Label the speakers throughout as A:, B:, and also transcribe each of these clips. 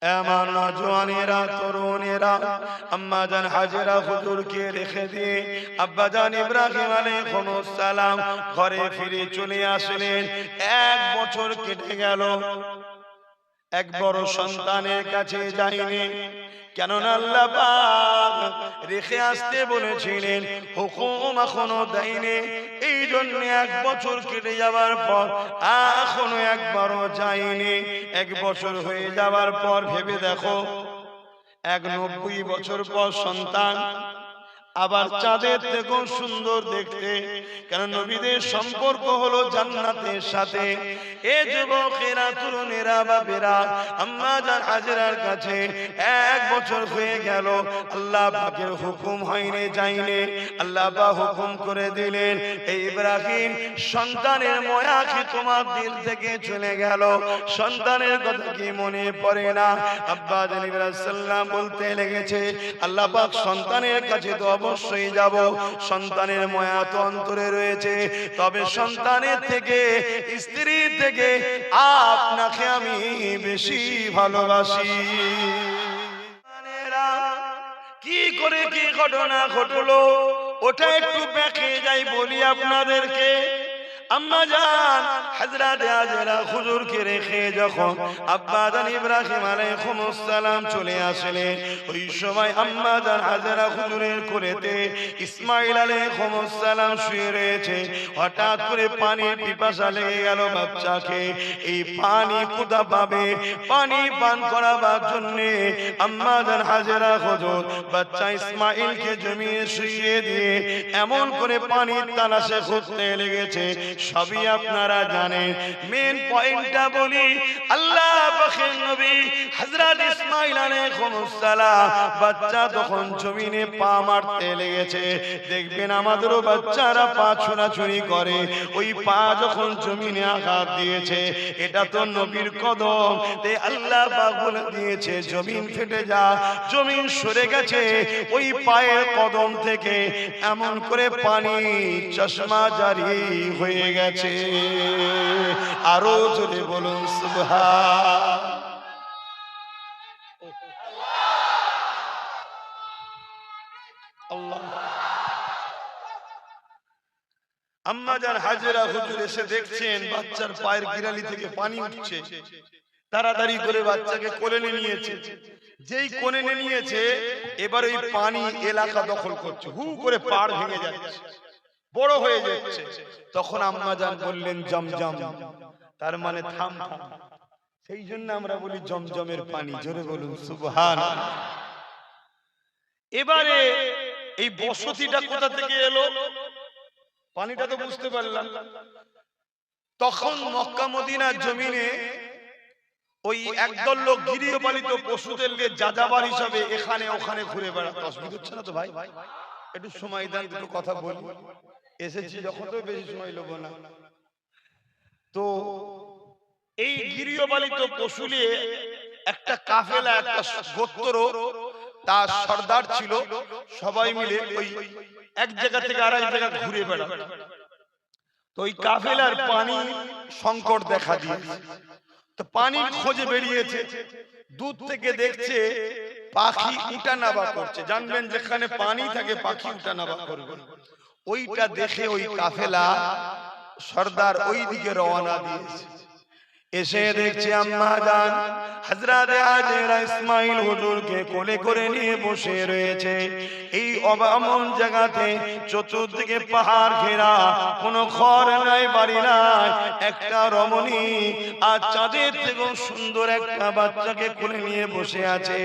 A: আমার নওজওয়ানেরা, তরুণেরা, আম্মাজান হাজেরা হুজুরকে রেখে দিয়ে আব্বাজান ইব্রাহিম আলাইহিস সালাম ঘরে ফিরে চলে আসলেন। 1 বছর কেটে গেল, এক বড় সন্তানের কাছে যায়নি। কেননা আল্লাহ পাক রেখে আসতে বলেছিলেন, হুকুম এখনো দেয়নি। এই জন্য 1 বছর কেটে যাওয়ার পর এখনো একবারও যায়নি। 1 বছর হয়ে যাওয়ার পর ভেবে দেখো, 90 বছর পর সন্তান, আবার চাঁদের থেকেও সুন্দর দেখতে। কারণ নবীদের সম্পর্ক হলো জান্নাতের সাথে। এ যুবকেরা, তরুণেরা, বাবেরা, আম্মা জান হাজেরার কাছে 1 বছর হয়ে গেল, আল্লাহ পাকের হুকুম হয়নি, যায়নি। আল্লাহ পাক হুকুম করে দিলেন, এই ইব্রাহিম, সন্তানের মায়া কি তোমার দিল থেকে চলে গেল? সন্তানের কথা কি মনে পড়ে না? আব্বা জান ইব্রাহিম সাল্লাম বলতে লেগেছে, আল্লাহ পাক সন্তানের কাছে তো অবশ্যই যাব, সন্তানের মায়া তো অন্তরে রয়েছে, তবে সন্তানের থেকে, স্ত্রী থেকে আপনাকে আমি বেশি ভালোবাসি। কি করে কি ঘটনা ঘটলো ওটা একটু ব্যাখ্যা যাই বলি আপনাদেরকে। আম্মা জান হযরত হাজেরা হুজুরকে রেখে যখন আব্বা জান ইব্রাহিম আলাইহিস সালাম চলে আসলেন, ওই সময় আম্মা জান হাজেরা হুজুরের কোলেতে ইসমাঈল আলাইহিস সালাম শুয়ে রয়েছে। হঠাৎ করে পানির পিপাসা লেগে গেল বাচ্চাকে। এই পানি কোথা পাবে? পানি পান করাবার জন্য আম্মা জান হাজেরা হুজুর বাচ্চা ইসমাঈলকে জমিয়ে শুইয়ে দিয়ে এমন করে পানির তালাশে খুঁজতে লেগেছে। সবই আপনারা জানেন, মেন পয়েন্টটা বলি। আল্লাহ পাকের নবী হযরত ইসমাঈল আলাইহিস সালাম বাচ্চা তখন জমিনে পা মারতে লেগেছে। দেখবেন আমাদেরও বাচ্চারা পা ছোঁড়াছুঁড়ি করে, ওই পা যখন জমিনে আঘাত দিয়েছে, এটা তো নবীর কদম, তাই আল্লাহ পাক বলে দিয়েছে জমিন ফেটে যা, জমিন সরে গেছে ওই পায়ের কদম থেকে। এমন করে পানি চশমা জারি হয়ে গেছে। আরো জোরে বলুন সুবহান। আল্লাহ। আম্মা জান হাজেরা হুজুর এসে দেখছেন বাচ্চার পায়ের গিরালি থেকে পানি উঠছে। তাড়াতাড়ি করে বাচ্চাকে কোলে নিয়েছে। যেই কোলে নিয়েছে, এবার ওই পানি এলাকা দখল করছে, হু করে পাড় ভেঙে যাচ্ছে, বড় হয়ে যাচ্ছে। তখন আম্মা জান বললেন জমজম, তার মানে থাম থাম। সেই জন্য আমরা বলি জমজমের পানি। জোরে বলুন সুবহানাল্লাহ। এবারে এই বসতিটা কোথা থেকে এলো? পানিটা তো বুঝতে পারলাম। তখন মক্কা মদিনার জমিনে ওই একদল লোক গৃহপালিত পশুদের নিয়ে যাযাবার হিসাবে এখানে ওখানে ঘুরে বেড়াতো। অসুবিধা হচ্ছে না তো ভাই? একটু সময় দেন, দুটো কথা বলি। এসেছি যখন, তো বেশি সময় লোব না। তো এই গৃহপালিত পশু নিয়ে একটা কাফেলা, একটা গোত্র, তার সর্দার ছিল, সবাই মিলে ওই এক জায়গা থেকে আরেক জায়গা ঘুরে বেড়াতো। তো ওই কাফেলার পানি সংকট দেখা দিয়েছে। তো পানির খোঁজে বেরিয়েছে, দূর থেকে দেখছে পাখি উঠানামা করছে। জানবেন যেখানে পানি থাকে পাখি উঠানামা করবে। ওইটা দেখে ওই কাফেলা সর্দার ওই দিকে রওনা দিয়েছে। এসে দেখছে আম্মা জান হযরত হাজেরা ইসমাঈল হুজুরকে কোলে করে নিয়ে বসে রয়েছে। এই অবামন জায়গাতে চতুর্দিকে পাহাড় ঘেরা, কোনো ঘর নাই, বাড়ি নাই, একটা রমণী আর চাঁদের থেকেও সুন্দর একটা বাচ্চাকে কোলে নিয়ে বসে আছে।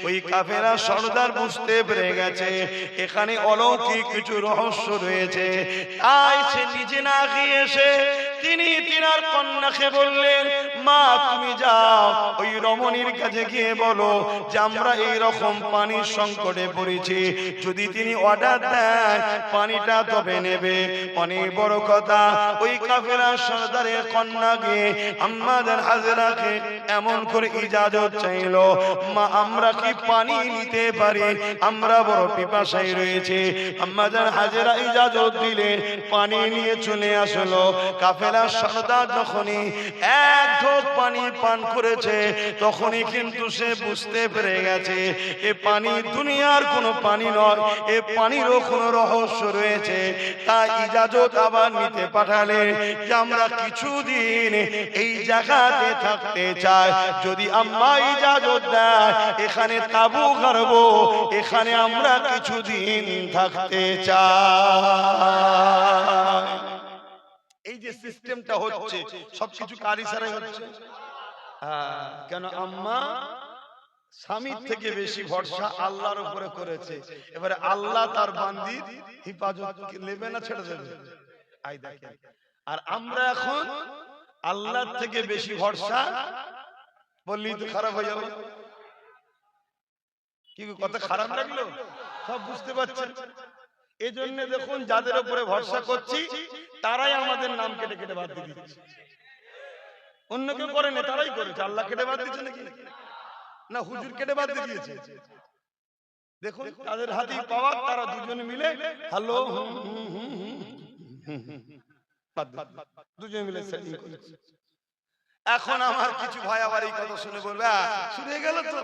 A: ওই কাফেলা সর্দার বুঝতে পেরে গেছে এখানে অলৌকিক কিছু রহস্য রয়েছে। তাই সে নিজে না গিয়ে এসে তিনি তিনার কন্যাকে বললেন, মা তুমি যাও ওই রমণীর কাছে গিয়ে বলো যে আমরা এই রকম পানির সংকটে পড়েছি, যদি তিনি অর্ডার দেয় পানিটা তবে নেবে। অনেক বড় কথা। ওই কাফেলার সর্দারের কন্যা গিয়ে আম্মা জান হাজেরাকে এমন করে ইজাজত চাইলো, মা আমরা কি পানি নিতে পারি, আমরা বড় পিপাসায় রয়েছে। আম্মা জান হাজেরা ইজাজত দিলেন, পানি নিয়ে চলে আসলো। কাফেলার সর্দার যখনই এক ঢোক পানি পান করেছে, তখনই কিন্তু সে বুঝতে পেরে গেছে এ পানি দুনিয়ার কোনো পানি নয়, এ পানিরও কোনো রহস্য রয়েছে। তাই ইজাজত আবার নিতে পাঠালেন যে আমরা কিছুদিন এই জায়গাতে থাকতে চাই, যদি আম্মা ইজাজত দেয় এখানে তাবু গাড়বো, এখানে আমরা কিছুদিন থাকতে চাই। এই যে সিস্টেমটা হচ্ছে সবকিছু কার ইশারায় হচ্ছে? কেন আম্মা স্বামীর থেকে বেশি ভরসা আল্লাহর উপরে করেছে। এবারে আল্লাহ তার বান্দির হিফাজত নেবে না ছেড়ে দেবে? আই দেখেন, আর আমরা এখন আল্লাহর থেকে বেশি ভরসা বললেই তো খারাপ হয়ে যাবে। কি কথা খারাপ লাগলো? সব বুঝতে পারছেন? এই জন্য দেখুন যাদের উপরে ভরসা করছি তারাই আমাদের নাম কেটে কেটে বাদ দিয়ে দিচ্ছে। অন্য কেউ করে না, তারাই করেছে। আল্লাহ কেটে বাদ দিচ্ছে নাকি? না হুজুর কেটে বাদ দিয়ে দিয়েছে। দেখুন তাদের হাতেই পাওয়া, তারা দুজনে মিলে হ্যালো দুজনে মিলে সেটিং করেছে। এখন আমার কিছু ভাই আবার এই কথা শুনে বলবে শুরু হয়ে গেল, তো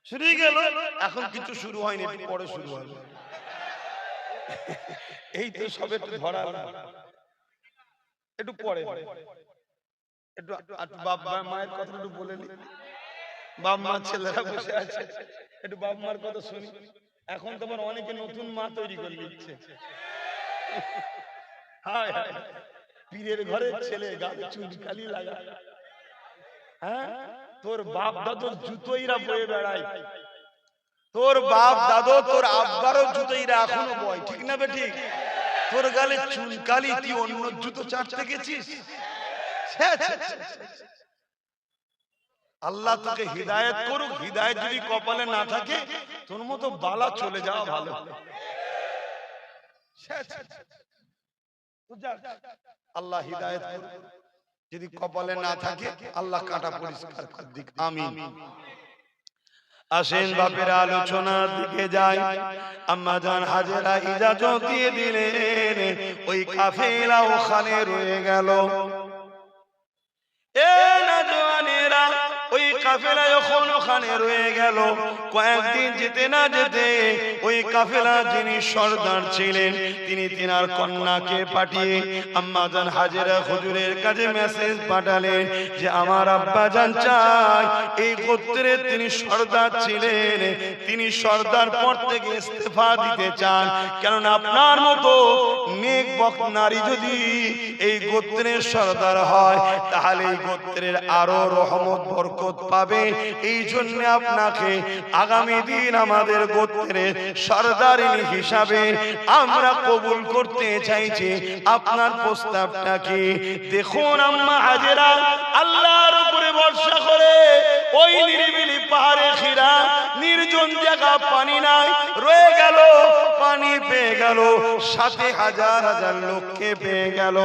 A: শুরু হয়ে গেল। এখন কিছু শুরু হয়নি, একটু পরে শুরু হবে। এই তো সবে একটু ধরা, একটু পরে একটু বাবা মায়ের কথা একটু বলে নি। বাপ মা ছেলেরা বসে আছে, একটু বাপ মার কথা শুনি। এখন তোমার অনেকে নতুন মা তৈরি করে নিচ্ছে। হায় হায়, পীরের ঘরের ছেলে গালে চুনকালি লাগা। হ্যাঁ, তোর বাপ দাদুর জুতোইরা বয়ে বেড়ায়, তোর বাপ দাদু তোর আব্বারও জুতোইরা এখনো বয়, ঠিক না বে ঠিক? তোর গালে চুনকালি, তুই অন্য জুতো চাটতে গেছিস? আল্লাহ তোকে হিদায়াত করুক। হিদায়াত যদি কপালে না থাকে, তোর মতো বালা চলে যাওয়া ভালো। আল্লাহ হিদায়াত করুক, যদি কপালে না থাকে আল্লাহ কাটা পরিষ্কার করে দিক। আমিন। আসেন বাপের আলোচনার দিকে যাই। আম্মা জান হাজেরা ইজাজত দিয়ে দিলেন, ওই কাফেলা ওখানে রয়ে গেল। এ নওজওয়ানেরা, ওই কাফেলা যখন ওখানে রয়ে গেল, কয়েকদিন যেতে না যেতে ওই কাফেলা যিনি সর্দার ছিলেন তিনি তিনার কন্যাকে পাঠিয়ে আম্মা জান হাজেরা হুজুরের কাছে মেসেজ পাঠালেন যে আমার আব্বা জান চাই এই গোত্রের তিনি সর্দার ছিলেন, তিনি সর্দার পদ থেকে ইস্তেফা দিতে চান। কেননা আপনার মতো নেক বক্ত নারী যদি এই গোত্রের সর্দার হয়, তাহলে এই গোত্রের আরো রহমত বরকত পাবে। এই জন্য আপনাকে আগামী দিন আমাদের গোত্রের সর্দারিনী হিসাবে আমরা কবুল করতে চাইছি। আপনার প্রস্তাবটা কি? দেখুন আম্মা হাজেরা আল্লাহর উপরে ভরসা করে ওই নিরিবিলি পাহাড়ে ঘেরা নির্জন জায়গা, পানি নাই, রয়ে গেল, পানি পেয়ে গেল, সাথে হাজার হাজার লোককে পেয়ে গেল।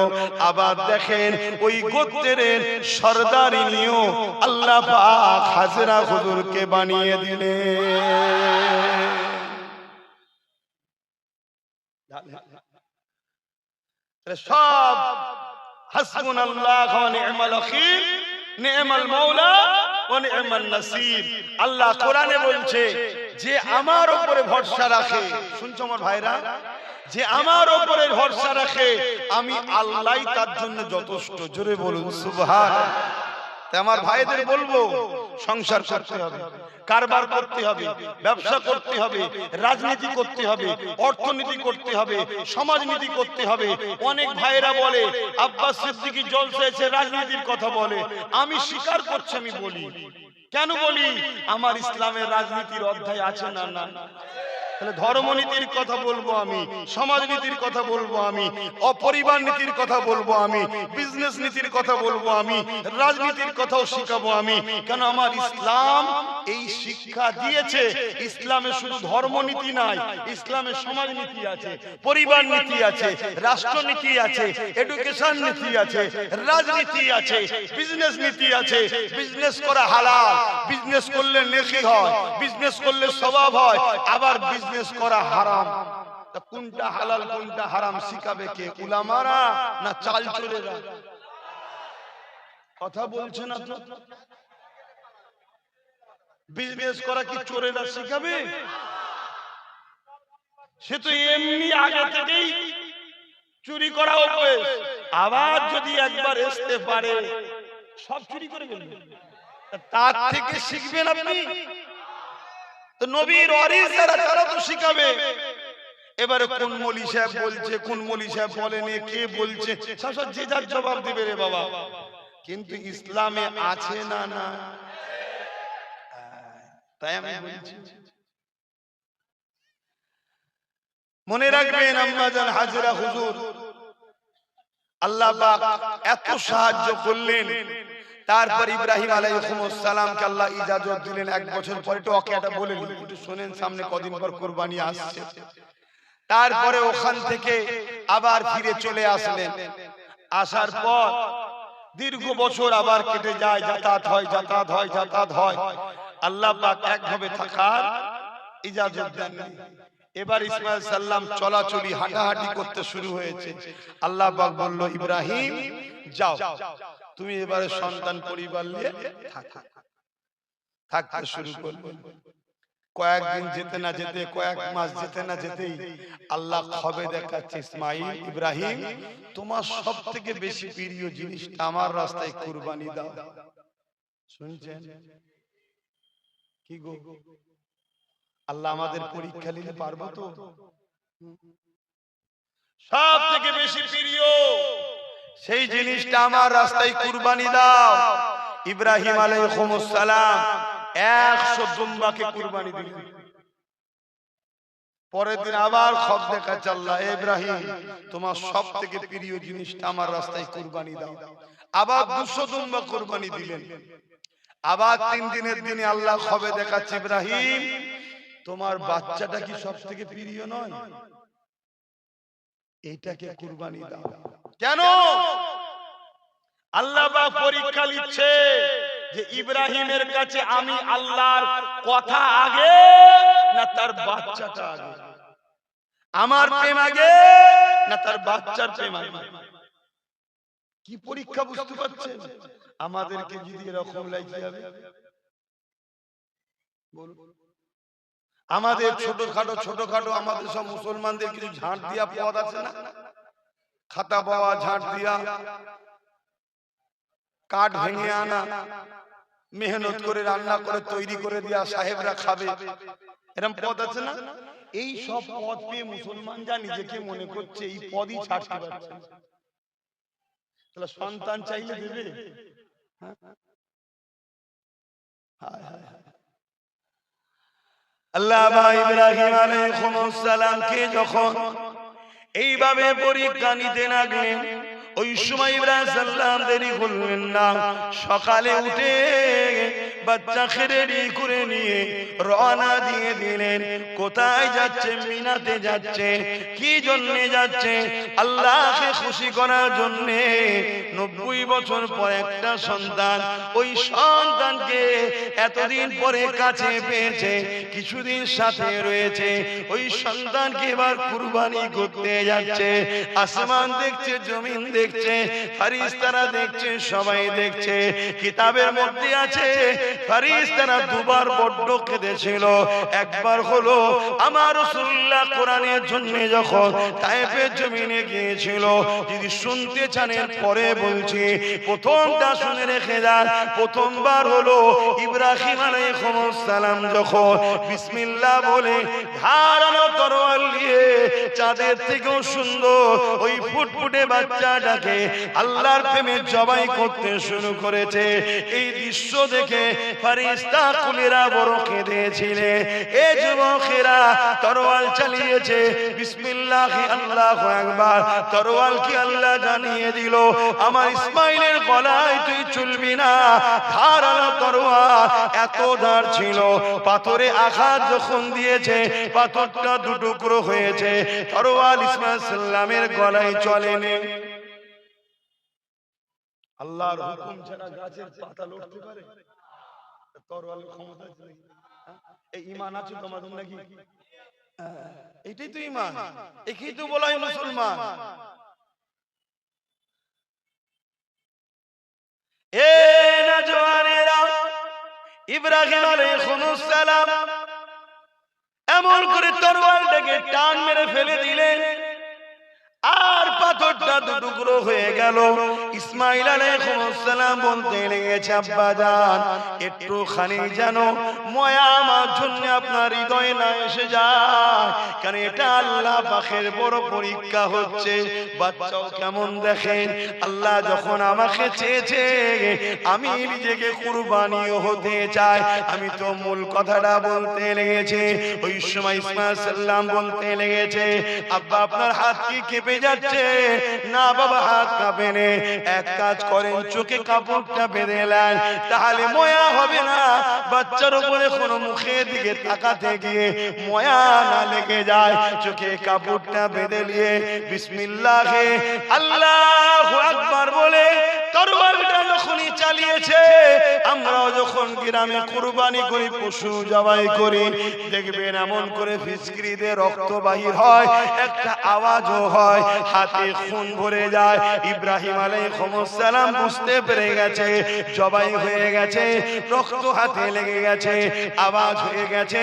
A: আবার দেখেন ওই গোত্রের সর্দারিনীও আল্লাহ পাক হাজেরা হুজুরকে বানিয়ে দিলেন। সব হাসবুনাল্লাহু ওয়া নি'মাল ওয়াকিল, নি'মাল মাওলা ওয়া নি'মান নাসির। আল্লাহ কোরআনে বলছে যে আমার উপরে ভরসা রাখে, শুনছো আমার ভাইরা, যে আমার উপরে ভরসা রাখে আমি আল্লাহই তার জন্য যথেষ্ট। জোরে বলুন সুবহানাল্লাহ। আমার ভাইদের বলবো সংসার করতে হবে, কারবার করতে হবে, ব্যবসা করতে হবে, রাজনীতি করতে হবে, অর্থনীতি করতে হবে, সমাজনীতি করতে হবে। অনেক ভাইরা বলে আব্বাস সিদ্দিকী জলসা এসে রাজনীতির কথা বলে, আমি স্বীকার করছি, আমি বলি। কেন বলি? আমার ইসলামের রাজনীতির অধ্যায় আছে না? না। তাহলে ধর্মনীতির কথা বলবো আমি, সমাজনীতির কথা বলবো আমি, অপরিবার নীতির কথা বলবো আমি, বিজনেস নীতির কথা বলবো আমি, রাজনীতির কথাও শিখাবো আমি। কেন আমার ইসলাম এই শিক্ষা দিয়েছে। ইসলামে শুধু ধর্মনীতি নাই, ইসলামে সমাজনীতি আছে, পরিবার নীতি আছে, রাষ্ট্রনীতি আছে, এডুকেশন নীতি আছে, রাজনীতি আছে, বিজনেস নীতি আছে। বিজনেস করা হালাল, বিজনেস করলে নেকি হয়, বিজনেস করলে সওয়াব হয়, আবার বিজনেস করা হারাম। তা কোনটা হালাল কোনটা হারাম শিখাবে কে? উলামারা না চাল চোরেরা? কথা বলছে না তো। বিজনেস করা কি চোরেরা শিখাবে? সে তো এমনি আগে থেকেই চুরি করা অভ্যাস। আবার যদি একবার আসতে পারে সব চুরি করে ফেলবে। তার থেকে শিখবেন আপনি। তো নবীর ওয়ারিস যারা তারা তো শিখাবে। এবারে কোন মৌলী সাহেব বলছে, কোন মৌলী সাহেব বলেনি, কে বলছে, সব যে যার জবাব দিবে রে বাবা। কিন্তু ইসলামে আছে না? না। তাই আমি বলছি, মনে রাখবেন আম্মাজান হাজরা হুজুর আল্লাহ পাক এত সাহায্য করলেন। তারপর ইব্রাহিম আলাইহিস সালামকে আল্লাহ ইজাজত দিলেন 1 বছর পরে। তো ওকে এটা বলে নিন, একটু শুনেন, সামনে কদিন পর কুরবানি আসছে। তারপরে ওখান থেকে আবার ফিরে চলে আসলেন। আসার পর দীর্ঘ বছর আবার কেটে যায়, যাতায়াত হয়, যাতায়াত হয়, যাতায়াত হয়। আল্লাহ পাক একভাবে থাকার ইজাজত দেন। এবার ইসমাঈল সাল্লাম চলাচলি হাঁটাহাঁটি করতে শুরু হয়েছে। আল্লাহ পাক বলল, ইব্রাহিম যাও, তুমি এবারে সন্তান পরিবার নিয়ে থাকতে শুরু করবে। কয়েকদিন যেতে না যেতে, কয়েক মাস যেতে না যেতেই আল্লাহ খবে দেখাচ্ছে, ইসমাঈল, ইব্রাহিম তোমার সব থেকে বেশি প্রিয় জিনিসটা আমার রাস্তায় কুরবানি দাও। শুনছেন কি গো? আল্লাহ আমাদের পরীক্ষা নিতে পারবো তো? সব থেকে বেশি প্রিয় সেই জিনিসটা আমার রাস্তায় কুরবানি দাও। ইব্রাহিম আলাইহিস সালাম 100 দুম্বাকে কুরবানি দিলেন। পরের দিন আবার খব দেখাচ্ছে আল্লাহ, ইব্রাহিম তোমার সব থেকে প্রিয় জিনিসটা আমার রাস্তায় কুরবানি দাও। আবার 200 দুম্বা কুরবানি দিলেন। আবার 3 দিনের দিনে আল্লাহ খবে দেখাচ্ছে, ইব্রাহিম তোমার বাচ্চাটা কি সব থেকে প্রিয় নয়? এইটাকে কুরবানি দাও। কেন? আল্লাহ পাক পরীক্ষা নিচ্ছে যে ইব্রাহিমের কাছে আমি আল্লাহর কথা আগে না তার বাচ্চাটা আগে? আমার প্রেম আগে না তার বাচ্চার প্রেম আগে? কি পরীক্ষা বুঝতে পারছেন? আমাদেরকে যদি এরকম লাগে হবে, বলুন। আমাদের ছোটখাটো আমাদের সব মুসলমানদের কিছু ঝাঁট দিয়া পদ আছে না? খাতা পাওয়া, ঝাঁট দিয়া, কাঠ ভেঙে আনা, মেহনত করে রান্না করে তৈরি করে দিয়া সাহেবরা খাবে, এরকম পদ আছে না? এই সব পদ পেয়ে মুসলমান যা নিজেকে মনে করছে এই পদই ছাড়তে পারছে। তাহলে সন্তান চাইলে দেবে? আল্লাহ ইব্রাহিম আলাইহিস সালামকে যখন এইভাবে পরীক্ষা নিতে লাগলেন, ওই সময় ইব্রাহিম সাল্লাম দেরি করলেন না। সকালে উঠে বাচ্চাকে রেডি করে নিয়ে রওনা দিয়ে দিলেন। কোথায় যাচ্ছে? মিনাতে যাচ্ছে। কি জন্যে যাচ্ছে? আল্লাহকে খুশি করার জন্যে। 90 বছর পর একটা সন্তান, ওই সন্তানকে এতদিন পরে কাছে পেয়েছে, কিছুদিন সাথে রয়েছে, ওই সন্তানকে এবার কুরবানি করতে যাচ্ছে। আসমান দেখছে, জমিন দেখছে, ফেরেশতারা দেখছে, সবাই দেখছে। কিতাবের মধ্যে আছে ফেরেশতারা দুবার বড্ড কেঁদেছিল। একবার হলো আমার রাসূলুল্লাহ কোরআনের জন্য যখন তায়েফের জমিনে গিয়েছিল। যদি শুনতে চান এর পরে বলছি, প্রথমটা শুনে রেখে যান। প্রথমবার হলো ইব্রাহিম আলাইহিস সালাম যখন বিসমিল্লাহ বলে ধারালো তরোয়াল নিয়ে চাঁদের থেকেও সুন্দর ওই ফুটফুটে বাচ্চাটাকে আল্লাহর প্রেমে জবাই করতে শুরু করেছে। এই দৃশ্য দেখে ফেরেশতা কুলেরা বড় কেঁদেছিলে। এ যুবকেরা তরোয়াল চালিয়েছে, বিসমিল্লাহ আল্লাহু আকবার। তরোয়াল কি আল্লাহ জানিয়ে দিল, আমার ইসমাইলের গলায় তুই চলবি না। ধারালো তরোয়াল, এত ধার ছিল। পাথরে আঘাত যখন দিয়েছে, পাথরটা দুটুকরো হয়েছে। তরোয়াল ইসমাইল সাল্লামের গলায় চলেনি। আল্লাহর হুকুম ছাড়া গাছের পাতা লড়তে পারে? তরোয়ালের ক্ষমতা আছে নাকি? এই ঈমান আছে তোমাদের নাকি? এটাই তো ঈমান, একেই তো বলা হয় মুসলমান। এ নওজওয়ানেরা, ইব্রাহিম আলাইহিস সালাম এমন করে তরোয়ালটাকে টান মেরে ফেলে দিলেন, আর পাথরটা দুটুকরো হয়ে গেল। ইসমাইল আলাইহিস সালাম বলতে লেগেছে, আব্বা জান একটুখানি যেন ময়া আমার জন্য আপনার হৃদয়ে না এসে যায়, কারণ এটা আল্লাহ পাকের বড় পরীক্ষা হচ্ছে। বাচ্চাও কেমন দেখেন, আল্লাহ যখন আমাকে চেয়েছে আমি নিজেকে কুরবানিও হতে চাই। আমি তো মূল কথাটা বলতে লেগেছে। ওই সময় ইসমাইল সাল্লাম বলতে লেগেছে, আব্বা আপনার হাত কি কেঁপে যাচ্ছে? না বাবা, হাত কাঁপে না। এক কাজ করেন, চোখে কাপড়টা বেঁধে নেন, তাহলে ময়া হবে না। বাচ্চার উপরে কোনো মুখের দিকে তাকাতে গিয়ে ময়া না লেগে যায়। চোখে কাপড়টা বেঁধে নিয়ে বিসমিল্লাহে আল্লাহু আকবার বলে তরবারটা যখনই চালিয়েছে, আমরাও যখন গ্রামে কুরবানি করি, পশু জবাই করি, দেখবেন এমন করে ফিসকিরিতে রক্ত বাহির হয়, একটা আওয়াজও হয়, হাতে খুন ভরে যায়। ইব্রাহিম আলাইহিস সালাম বুঝতে পেরে গেছে জবাই হয়ে গেছে, রক্ত হাতে লেগে গেছে, আওয়াজ হয়ে গেছে।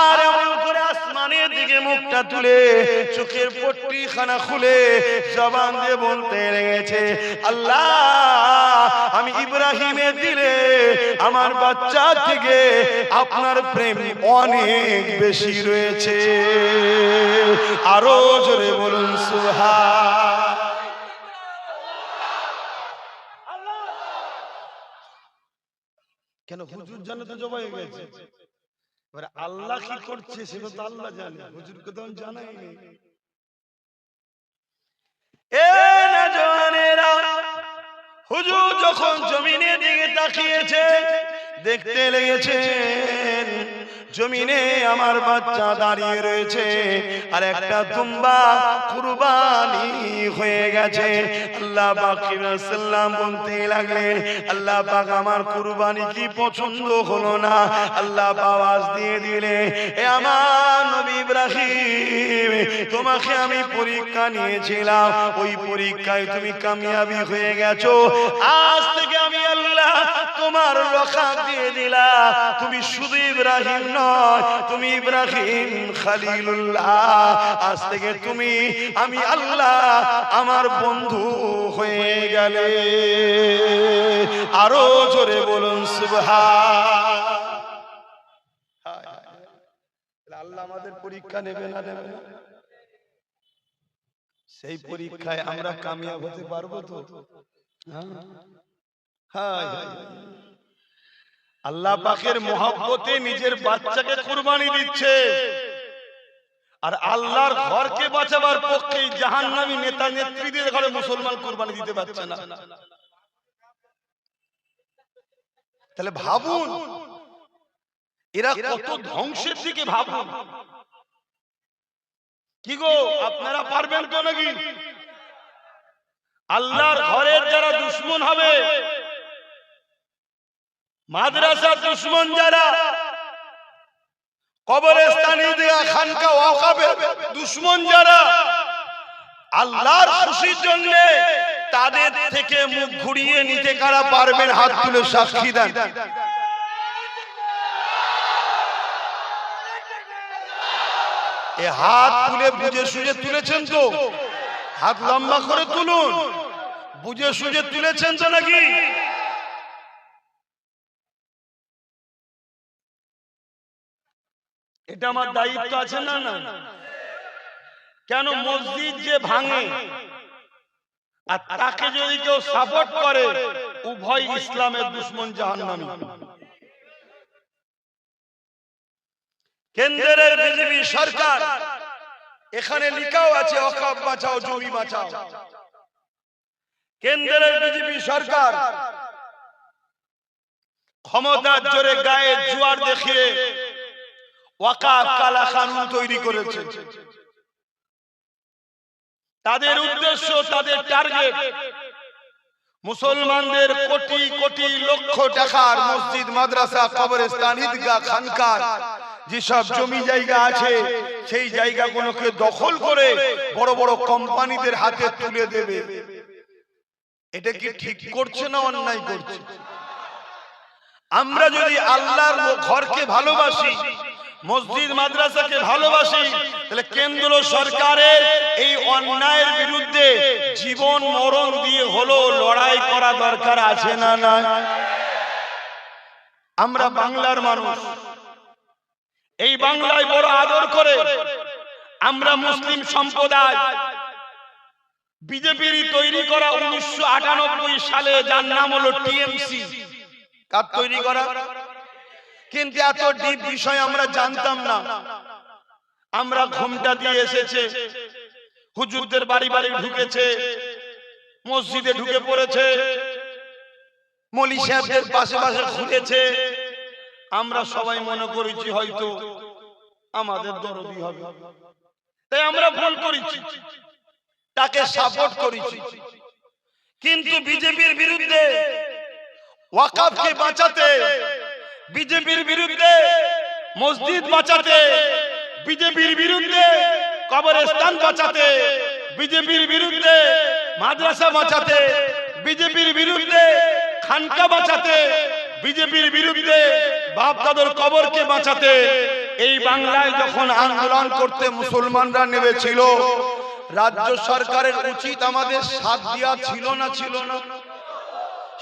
A: আর এমন করে আসমানের দিকে মুখটা তুলে চোখের পট্টিখানা খুলে জবান দিয়ে বলতে লেগেছে, আল্লাহ আমি ইব্রাহিমের দিলে আমার বাচ্চা থেকে আপনার প্রেম অনেক বেশি রয়েছে। আরো জোরে বলুন সুবহান। কেন হুজুর জানে তো জবাই হয়ে গেছে, এবারে আল্লাহ কি করছে সেটা তো আল্লাহ জানে, হুজুরকে তো জানাই নেই। এ নওজওয়ানেরা, হুজুর যখন জমিনের দিকে তাকিয়েছে, দেখতে লেগেছেন জমিনে আমার বাচ্চা দাঁড়িয়ে রয়েছে, আর একটা দুম্বা কুরবানি হয়ে গেছে। আল্লাহ পাক সাল্লাম বলতে লাগলেন, আল্লাহ পাক আমার কুরবানি কি পছন্দ হলো না? আল্লাহ আওয়াজ দিয়ে দিলে, এ আমার নবী ইব্রাহিম, তোমাকে আমি পরীক্ষা নিয়েছিলাম, ওই পরীক্ষায় তুমি কামিয়াবি হয়ে গেছো। আজ থেকে আমি আল্লাহ তোমার লকাব দিয়ে দিলাম, তুমি শুধু ইব্রাহিম নয়, তুমি ইব্রাহিম খলিলুল্লাহ। আজ থেকে তুমি আমি আল্লাহ আমার বন্ধু হয়ে গেলে। আরো জোরে বলুন সুবহান। আল্লাহ আমাদের পরীক্ষা নেবে না নেবে না? সেই পরীক্ষায় আমরা কামিয়াব হতে পারবো তো? আল্লাহ পাকের মহব্বতে নিজের বাচ্চাকে কুরবানি দিচ্ছে, আর আল্লাহর ঘরকে বাঁচাবার পক্ষে জাহান্নামী নেতা নেত্রীদের ঘরে মুসলমান কুরবানি দিতে পারছে না। তাহলে ভাবুন এরা কত ধ্বংসের দিকে। ভাবুন কি গো, আপনারা পারবেন তো নাকি? আল্লাহর ঘরের যারা দুশমন হবে, মাদ্রাসা দুশমন যারা, কবরস্থানে দেয়া খানকা ওয়াকাফে দুশমন যারা, আল্লাহর খুশির জন্য তাদের থেকে মুখ ঘুরিয়ে নিতে কারা পারবেন? হাত তুলে সাক্ষী দেন। এ হাত তুলে বুঝে সুঝে তুলেছেন তো? হাত লম্বা করে তুলুন। বুঝে সুঝে তুলেছেন তো নাকি? এটা আমার দায়িত্ব আছে না? না কেন? মসজিদ যে ভাঙে আর তাকে যদি কেউ সাপোর্ট করে, উভয় ইসলামের দুশমন, জাহান্নামী। কেন্দ্রের বিজেপি সরকার, এখানে লিখাও আছে ওয়াকফ বাঁচাও জমি বাঁচাও। কেন্দ্রের বিজেপি সরকার ক্ষমতার জোরে গায়ে জোয়ার দেখিয়ে ওয়াকফ কালা কানুন তৈরি করেছে। তাদের উদ্দেশ্য, তাদের টার্গেট মুসলমানদের কোটি কোটি লক্ষ টাকার মসজিদ, মাদ্রাসা, কবরস্থান, ঈদগাহ, খানকার যেসব জমি জায়গা আছে সেই জায়গাগুলোকে দখল করে বড় বড় কোম্পানিদের হাতে তুলে দেবে। এটা কি ঠিক করছে না অন্যায় করছে? আমরা যদি আল্লাহর ঘরকে ভালোবাসি, মসজিদ মাদ্রাসাকে ভালোবাসি, তাহলে কেন্দ্র সরকারের এই অন্যায়ের বিরুদ্ধে জীবন মরণ দিয়ে হলো লড়াই করা দরকার আছে না না? আমরা বাংলার মানুষ, এই বাংলায় বড় আদর করে আমরা মুসলিম সম্প্রদায় বিজেপির তৈরি করা 1998 সালে, যার নাম হলো টিএমসি, কার তৈরি করা? কিন্তু এত ডিপ বিষয় আমরা জানতাম না। আমরা ঘুমটা দিয়ে এসেছে, হুজুরদের বাড়ি বাড়ি ঢুকেছে, মসজিদে ঢুকে পড়েছে, মৌলী সাহেবদের পাশে পাশে ঘুরেছে। আমরা সবাই মনে করেছি হয়তো আমাদের দরদি হবে, তাই আমরা ভুল করেছি, তাকে সাপোর্ট করেছি। কিন্তু বিজেপির বিরুদ্ধে ওয়াকফকে বাঁচাতে, বিজেপির বিরুদ্ধে মসজিদ বাঁচাতে, বিজেপির বিরুদ্ধে কবরস্থান বাঁচাতে, বিজেপির বিরুদ্ধে মাদ্রাসা বাঁচাতে, বিজেপির বিরুদ্ধে খানকা বাঁচাতে, বিজেপির বিরুদ্ধে বাপ দাদুর কবরকে বাঁচাতে এই বাংলায় যখন আন্দোলন করতে মুসলমানরা নেমেছিল, রাজ্য সরকারের উচিত আমাদের সাথ দেওয়া ছিল না? ছিল না?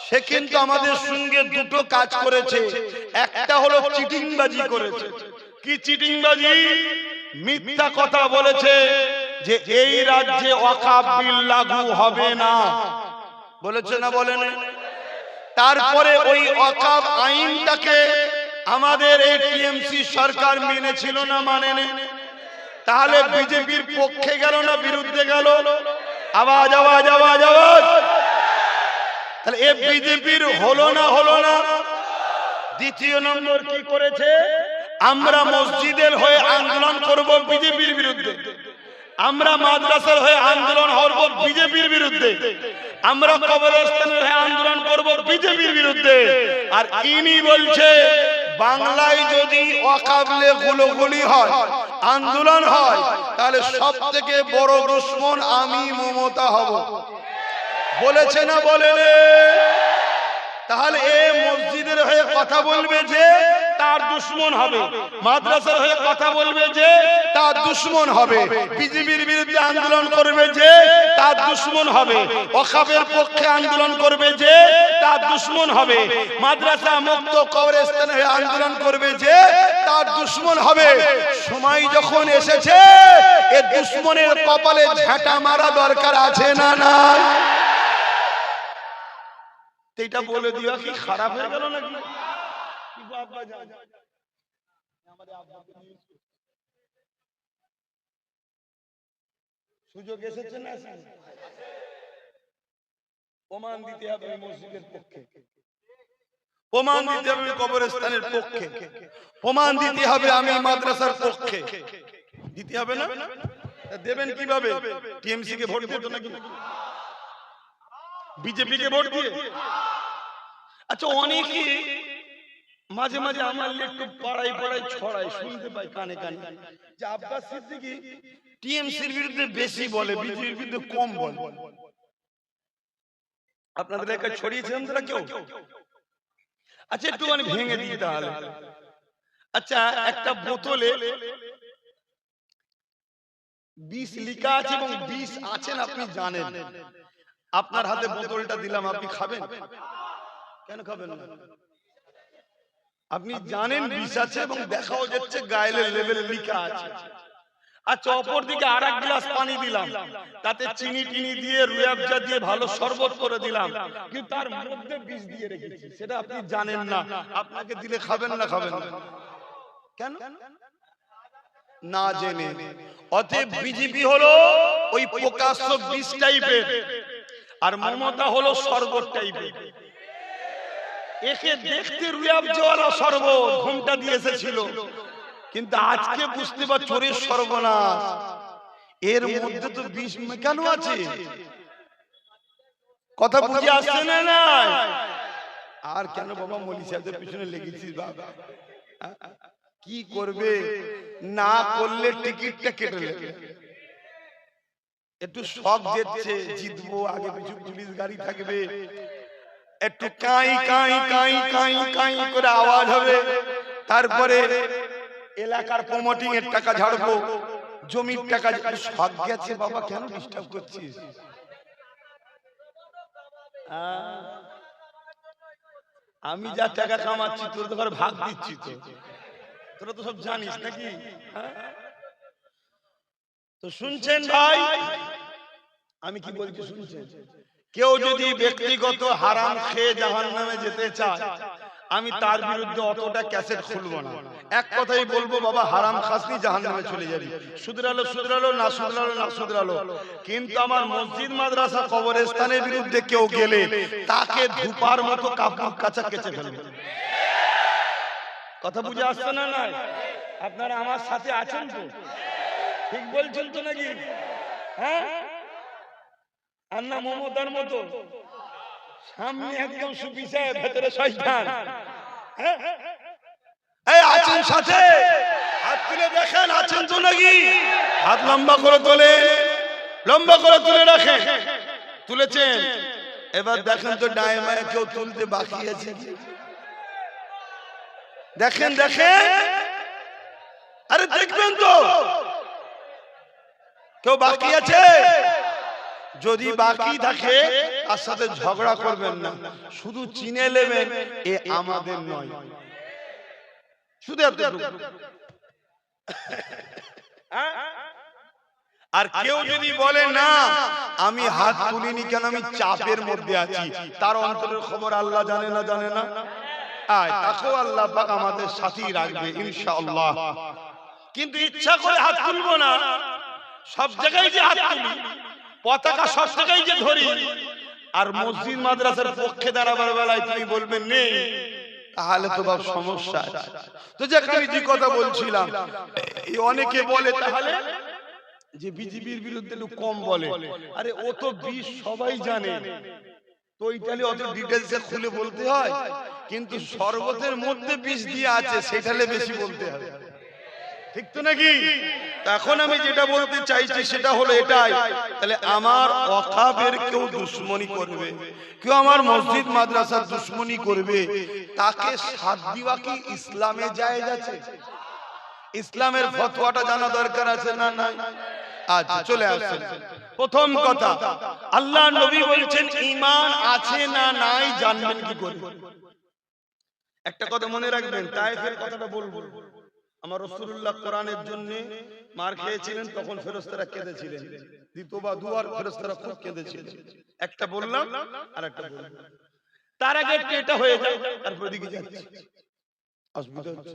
A: সে কিন্তু আমাদের সঙ্গে দুটো কাজ করেছে। একটা হলো চিটিংবাজি করেছে। কি চিটিংবাজি? মিথ্যা কথা বলেছে যে এই রাজ্যে ওয়াকফ বিল লাগু হবে না, বলেছে না বলেন? তারপরে ওই ওয়াকফ আইনটাকে আমাদের এই টিএমসি সরকার মেনেছিল না মানেনি? তাহলে বিজেপির পক্ষে গেল না বিরুদ্ধে গেল? আওয়াজ আওয়াজ আওয়াজ আওয়াজ। তাহলে এ বিজেপির হলো না হলো না? দ্বিতীয় নম্বর কি করেছে? আমরা মসজিদের হয়ে আন্দোলন করব বিজেপির বিরুদ্ধে, আমরা মাদ্রাসার হয়ে আন্দোলন করব বিজেপির বিরুদ্ধে, আমরা কবরস্থানের হয়ে আন্দোলন করব বিজেপির বিরুদ্ধে। আর ইনি বলছে বাংলায় যদি ওয়াকফ নিয়ে গুলোগুলি হয়, আন্দোলন হয়, তাহলে সব থেকে বড় দুশমন আমি মমতা হব। বলেছে না বলেন? তাহলে এ মসজিদের হয়ে কথা বলবে যে তার দুশমন হবে, মাদ্রাসার হয়ে কথা বলবে যে তার দুশমন হবে, বিজেপির বিরুদ্ধে আন্দোলন করবে যে তার দুশমন হবে, ওয়াকফের পক্ষে আন্দোলন করবে যে তার দুশমন হবে, মাদ্রাসা মুক্ত কবরস্থানে হয়ে আন্দোলন করবে যে তার দুশমন হবে। সময় যখন এসেছে এ দুশমনের কপালে ঝাঁটা মারা দরকার আছে না না? এটা বলে দিও কি খারাপ হয়ে গেল নাকি? সুযোগ এসেছে না? প্রমাণ দিতে হবে মসজিদের পক্ষে, প্রমাণ দিতে হবে কবরস্থানের পক্ষে, প্রমাণ দিতে হবে আমি মাদ্রাসার পক্ষে। দিতে হবে না? দেবেন কিভাবে? টিএমসি কে ভোট দিত নাকি বিজেপি কে ভোট দিয়ে? আচ্ছা, অনেকে মাঝে মাঝে আমার একটু পাড়ায় পাড়ায় ছড়ায়, শুনতে পাই কানে কানে যে আব্বাস সিদ্দিকী টিএমসির বিরুদ্ধে বেশি বলে, বিজেপির বিরুদ্ধে কম বলে। আপনাদের একা ছড়িয়েছেন তারা কেউ? আচ্ছা, একটু আমি ভেঙে দিই তাহলে। আচ্ছা, একটা বোতলে বিষ লিখা আছে এবং বিষ আছেন আপনি জানেন, আপনার হাতে বোতলটা দিলাম, আপনি খাবেন? কেন খাবেন না? আপনি জানেন বিষ আছে এবং দেখাও যাচ্ছে গায়ের লেভেলে লেখা আছে। আচ্ছা, অপর দিকে আর এক গ্লাস পানি দিলাম, তাতে চিনি টিনি দিয়ে রুয়াবজা দিয়ে ভালো শরবত করে দিলাম, কিন্তু তার মধ্যে বিষ দিয়ে রেখেছি, সেটা আপনি জানেন না, আপনাকে দিলে খাবেন না? খাবেন না কেন? না জেনে। অতএব বিজেপি হলো ওই প্রকাশ্য বিষ টাইপের, আর মমতা হলো শরবত টাইপের। একে দেখতে রুয়াবজওয়ালা শরবত, ঘুমটা দিয়ে এসেছিল, কিন্তু আজকে বুঝতে পার চোরের সর্বনাশ। এর মধ্যে তো বিষ মেকানো আছে। কথা বুঝে আসছে না? না আর কেন বাবা মলি সাহেবদের পিছনে লেগেছিস বাবা? কি করবে? না করলে টিকিটটা কেটে নেবে। একটু শখ যেচ্ছে জিতবো, আগে পিছু পুলিশ গাড়ি থাকবে, একটু কাই কাই কাই কাই কাই করে আওয়াজ হবে, তারপরে এলাকার প্রমোটিং এর টাকা ঝাড়বো, জমির টাকা। শখ গেছে বাবা, কেন ডিস্টার্ব করছিস? আমি যা টাকা কামাচ্ছি তোর তো ঘরে ভাগ দিচ্ছি, তো তোরা তো সব জানিস নাকি? তো শুনছেন ভাই, আমি কি বলছি শুনছেন? কেউ যদি ব্যক্তিগত হারাম খেয়ে জাহান্নামে যেতে চায়, আমি তার বিরুদ্ধে অতটা ক্যাসেট খুলবো না। এক কথাই বলবো, বাবা হারাম খাসনি জাহান্নামে চলে যাবি। শুধরালো শুধরালো, না শুধরালো না শুধরালো। কিন্তু আমার মসজিদ মাদ্রাসা কবরস্থানের বিরুদ্ধে কেউ গেলে তাকে ধুপার মতো কাপড় কাচা কেচে ফেলবে। কথা বুঝে আসছে না? না আপনারা আমার সাথে আছেন তো? ঠিক বলছেন তো নাকি? হ্যাঁ, আর না মমতার মতো সামনে একদম সুফি সাহেব, ভেতরে শয়তান। এই আছেন সাথে? হাত তুলে দেখেন আছেন তো নাকি? হাত লম্বা করে তোলে, লম্বা করে তুলে রাখেন। তুলেছেন? এবার দেখেন তো ডায়ে মায়ে কেউ তুলতে বাকি আছে? দেখেন দেখেন, আরে দেখবেন তো কেউ বাকি আছে? যদি বাকি থাকে তার সাথে ঝগড়া করবেন না, শুধু চিনে নেবেন এ আমাদের নয়, শুধু এতটুকু। আর কেউ যদি বলে না আমি হাত তুলিনি কেন, আমি চাপের মধ্যে আছি, তার অন্তরের খবর আল্লাহ জানে না? জানে না? তাকেও আল্লাহ পাক আমাদের সাথেই রাখবে ইনশাআল্লাহ। কিন্তু ইচ্ছা করে হাত তুলবো না। সব জায়গায় যে হাত তুলি, পতাকা সব জায়গায় যে ধরি, আর মসজিদ মাদ্রাসার পক্ষে দাঁড়াবার বেলায় তুমি বলবেন নেই, তাহলে তো বাপ সমস্যা আছে। তো যাকে আমি যে কথা বলছিলাম, অনেকে বলে তাহলে যে বিজেপির বিরুদ্ধে একটু কম বলে। আরে ও তো বিষ সবাই জানে, তো ইতালি অত ডিটেইলসে খুলে বলতে হয়, কিন্তু শরবতের মধ্যে বিষ দিয়ে আছে সেটালে বেশি বলতে হবে, ঠিক তো নাকি? এখন আমি যেটা বলতে চাইছি সেটা হলো এটাই, তাহলে আমার ওয়াকাফের কেউ দুশমনি করবে, কেউ আমার মসজিদ মাদ্রাসার দুশমনি করবে, তাকে সাথ দেওয়া কি ইসলামে জায়েজ আছে? ইসলামের ফতোয়াটা জানা দরকার আছে না? নাই? আচ্ছা চলে আসেন। প্রথম কথা, আল্লাহ নবী বলছেন ঈমান আছে না নাই জানবেন কি করে? একটা কথা মনে রাখবেন, তায়েফের কথাটা বলবো। আমার রাসূলুল্লাহ কোরআনের জন্য মার খেয়েছিলেন, তখন ফেরেশতারা কেঁদেছিলেন, দ্বিতীয়বার দুবার ফেরেশতারা খুব কেঁদেছিলেন। একটা বললাম আর একটা বললাম, তার আগে এটা হয়ে যায়, তারপর দিকে যাচ্ছে অসুবিধা হচ্ছে।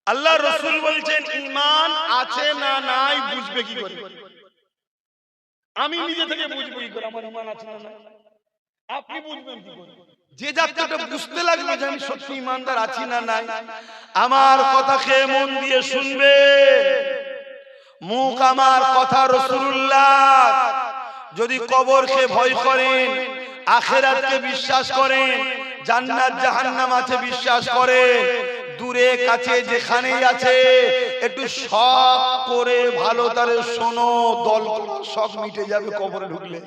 A: আল্লাহ রাসূল বলছেন ঈমান আছে না নাই বুঝবে কি করে? আমি নিজে থেকে বুঝবো কি করে আমার ঈমান আছে না নাই? আপনি বুঝবেন কি করে? যে যাত্রাটা বুঝতে লাগবে যে আমি সত্যি ঈমানদার আছি না নাই, আমার কথা খেয়ে মন দিয়ে শুনবে। মুখ আমার কথা রাসূলুল্লাহ। যদি কবরকে ভয় করেন, আখিরাতকে বিশ্বাস করেন, জান্নাত জাহান্নাম আছে বিশ্বাস করেন, দূরে কাছে যেখানেই আছে একটু শখ করে ভালো তারে শোনো, দল সব মিটে যাবে কবরে ঢুকলে।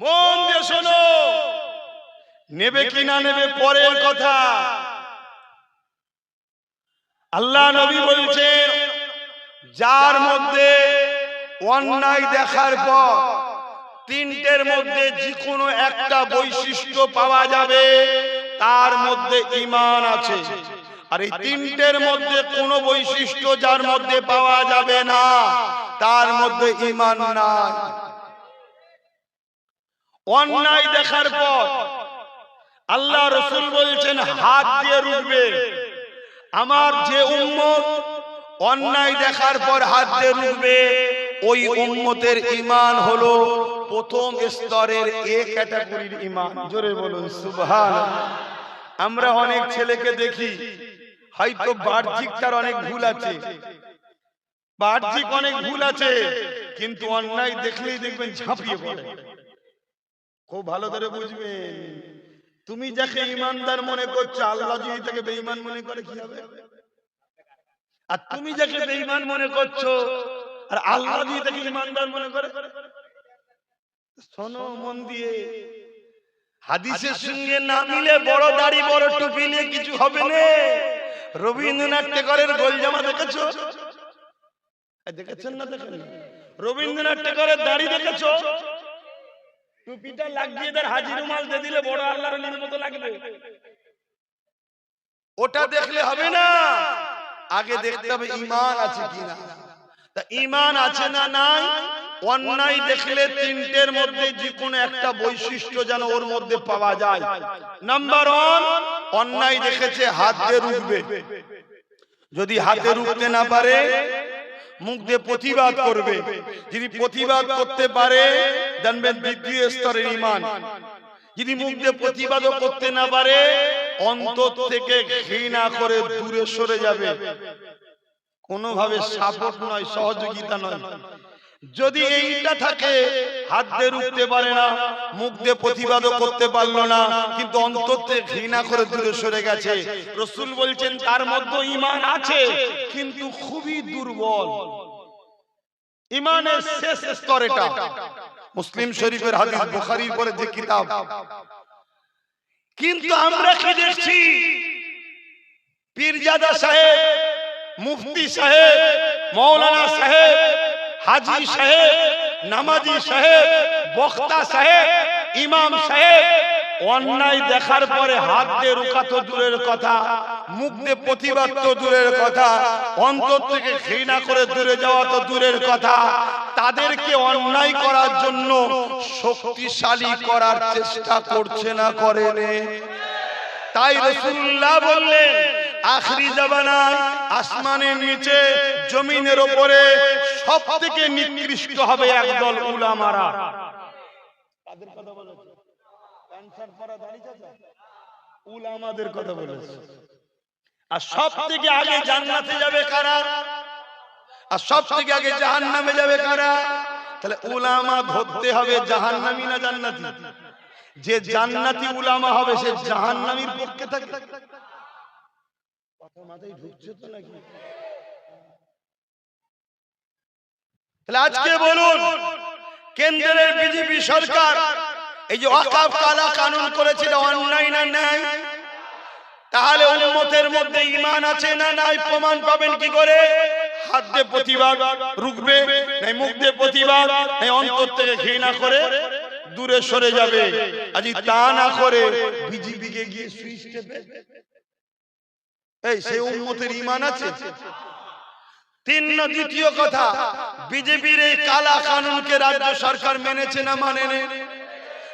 A: মন দিয়ে শোনো, নেবে কি না নেবে পরের কথা। আল্লাহ নবী বলছেন, যার মধ্যে অন্যায় দেখার পর তিনটের মধ্যে যে কোনো একটা বৈশিষ্ট্য পাওয়া যাবে, তার মধ্যে ঈমান আছে। আর এই তিনটের মধ্যে কোনো বৈশিষ্ট্য যার মধ্যে পাওয়া যাবে না, তার মধ্যে ঈমান নাই। অন্যায় দেখার পর আল্লাহ রাসূল বলছেন হাত দিয়ে রুখবে, আমার যে উম্মত অন্যায় দেখার পর হাত দিয়ে রুখবে, ওই উম্মতের ঈমান হলো প্রথম স্তরের এ ক্যাটাগরির ঈমান। জোরে বলুন সুবহানাল্লাহ। আমরা অনেক ছেলেকে দেখি, হয়তো বাহ্যিক তার অনেক ভুল আছে, বাহ্যিক অনেক ভুল আছে, কিন্তু অন্যায় দেখলেই দেখবেন ঝাঁপিয়ে পড়ে। খুব ভালো করে বুঝবেন, তুমি যাকে ঈমানদার মনে করছো, আল্লাহ যদি তাকে বেঈমান মনে করে কি হবে? আর তুমি যাকে বেঈমান মনে করছো, আর আল্লাহ যদি তাকে ঈমানদার মনে করে, শোনো মন দিয়ে, হাদিসের সঙ্গে না মিলে বড় দাড়ি বড় টুপি নিয়ে কিছু হবে না। রবীন্দ্রনাথ ঠাকুরের গোলজামা দেখেছো? দেখেছেন না? দেখেন রবীন্দ্রনাথ ঠাকুরের দাড়ি দেখেছো? টুপিটা লাগিয়ে তার হাজি রুমাল দিয়ে দিলে বড় আল্লাহর ওলির মতো লাগবে। ওটা দেখলে হবে না, আগে দেখতে হবে ঈমান আছে কিনা। তা ঈমান আছে না নাই? অন্যায় দেখলে তিনটের মধ্যে যে কোনো একটা বৈশিষ্ট্য যেন ওর মধ্যে পাওয়া যায়। নাম্বার 1, অন্যায় দেখেছে, হাত দিয়ে রুখবে। যদি হাতে রুখতে না পারে, মুখ দিয়ে প্রতিবাদ করবে। যদি প্রতিবাদ করতে পারে, জানবেন দ্বিতীয় স্তরের ঈমান। যদি মুখ দিয়ে প্রতিবাদও করতে না পারে, অন্তর থেকে ঘৃণা করে দূরে সরে যাবে। কোনোভাবে সাপোর্ট নয়, সহযোগিতা নয়। যদি এইটা থাকে, হাত দিয়ে রুখতে পারে না, মুখ দিয়ে প্রতিবাদও করতে পারলো না, কিন্তু অন্তর থেকে ঘৃণা করে দূরে সরে গেছে, রাসূল বলছেন তার মধ্যে ঈমান আছে, কিন্তু খুবই দুর্বল। ঈমানের শেষ স্তর এটা। মুসলিম শরীফের হাদিস, বুখারীর পরে যে কিতাব। কিন্তু আমরা কি দেখছি? পীরজাদা সাহেব, মুফতি সাহেব, মৌলানা সাহেব, হাজি সাহেব, নামাজি সাহেব, বক্তা সাহেব, ইমাম সাহেব অন্যায় দেখার পরে হাত দিয়ে রোকা তো দূরের কথা, মুখ দিয়ে প্রতিবাদ তো দূরের কথা, অন্তর থেকে ঘৃণা করে দূরে যাওয়া তো দূরের কথা, তাদেরকে অন্যায় করার জন্য শক্তিশালী করার চেষ্টা করছে না করেনি? তাই রাসূলুল্লাহ বললেন, আখিরি জামানায় আসমানের নিচে জমিনের উপরে সবথেকে নিকৃষ্ট হবে একদল উলামারা। তাদের কথা বলেছে, ক্যান্সার পরা দাড়ি চাচা, উলামাদের কথা বলেছে। আর সবথেকে আগে জান্নাতে যাবে কারা? আর সবথেকে আগে জাহান্নামে যাবে কারা? তাহলে উলামা ধরতে হবে জাহান্নামী না জান্নাতি? যে জান্নাতি উলামা হবে সে জাহান্নামীর পক্ষে থাকে? কথা মাথায় ঢুকছে তো নাকি? তাহলে আজকে বলুন, কেন্দ্রের বিজেপি সরকার এই যে ওয়াকফ কালা কানুন করেছে, এটা অন্যায় না ন্যায়? তাহলে উম্মতের মধ্যে ঈমান আছে না নাই প্রমাণ পাবেন কি করে? হাত দিয়ে প্রতিবাদ রুখবে, নাই মুখ দিয়ে প্রতিবাদ, নাই অন্তর থেকে ঘৃণা করে দূরে সরে যাবে। আজ তা না করে বিজেপিকে গিয়ে সুইচ টেপে, এই সেই উম্মতের ঈমান আছে? দ্বিতীয় কথা, বিজেপির এই কালা কানুনকে রাজ্য সরকার মেনেছে না মানেনি?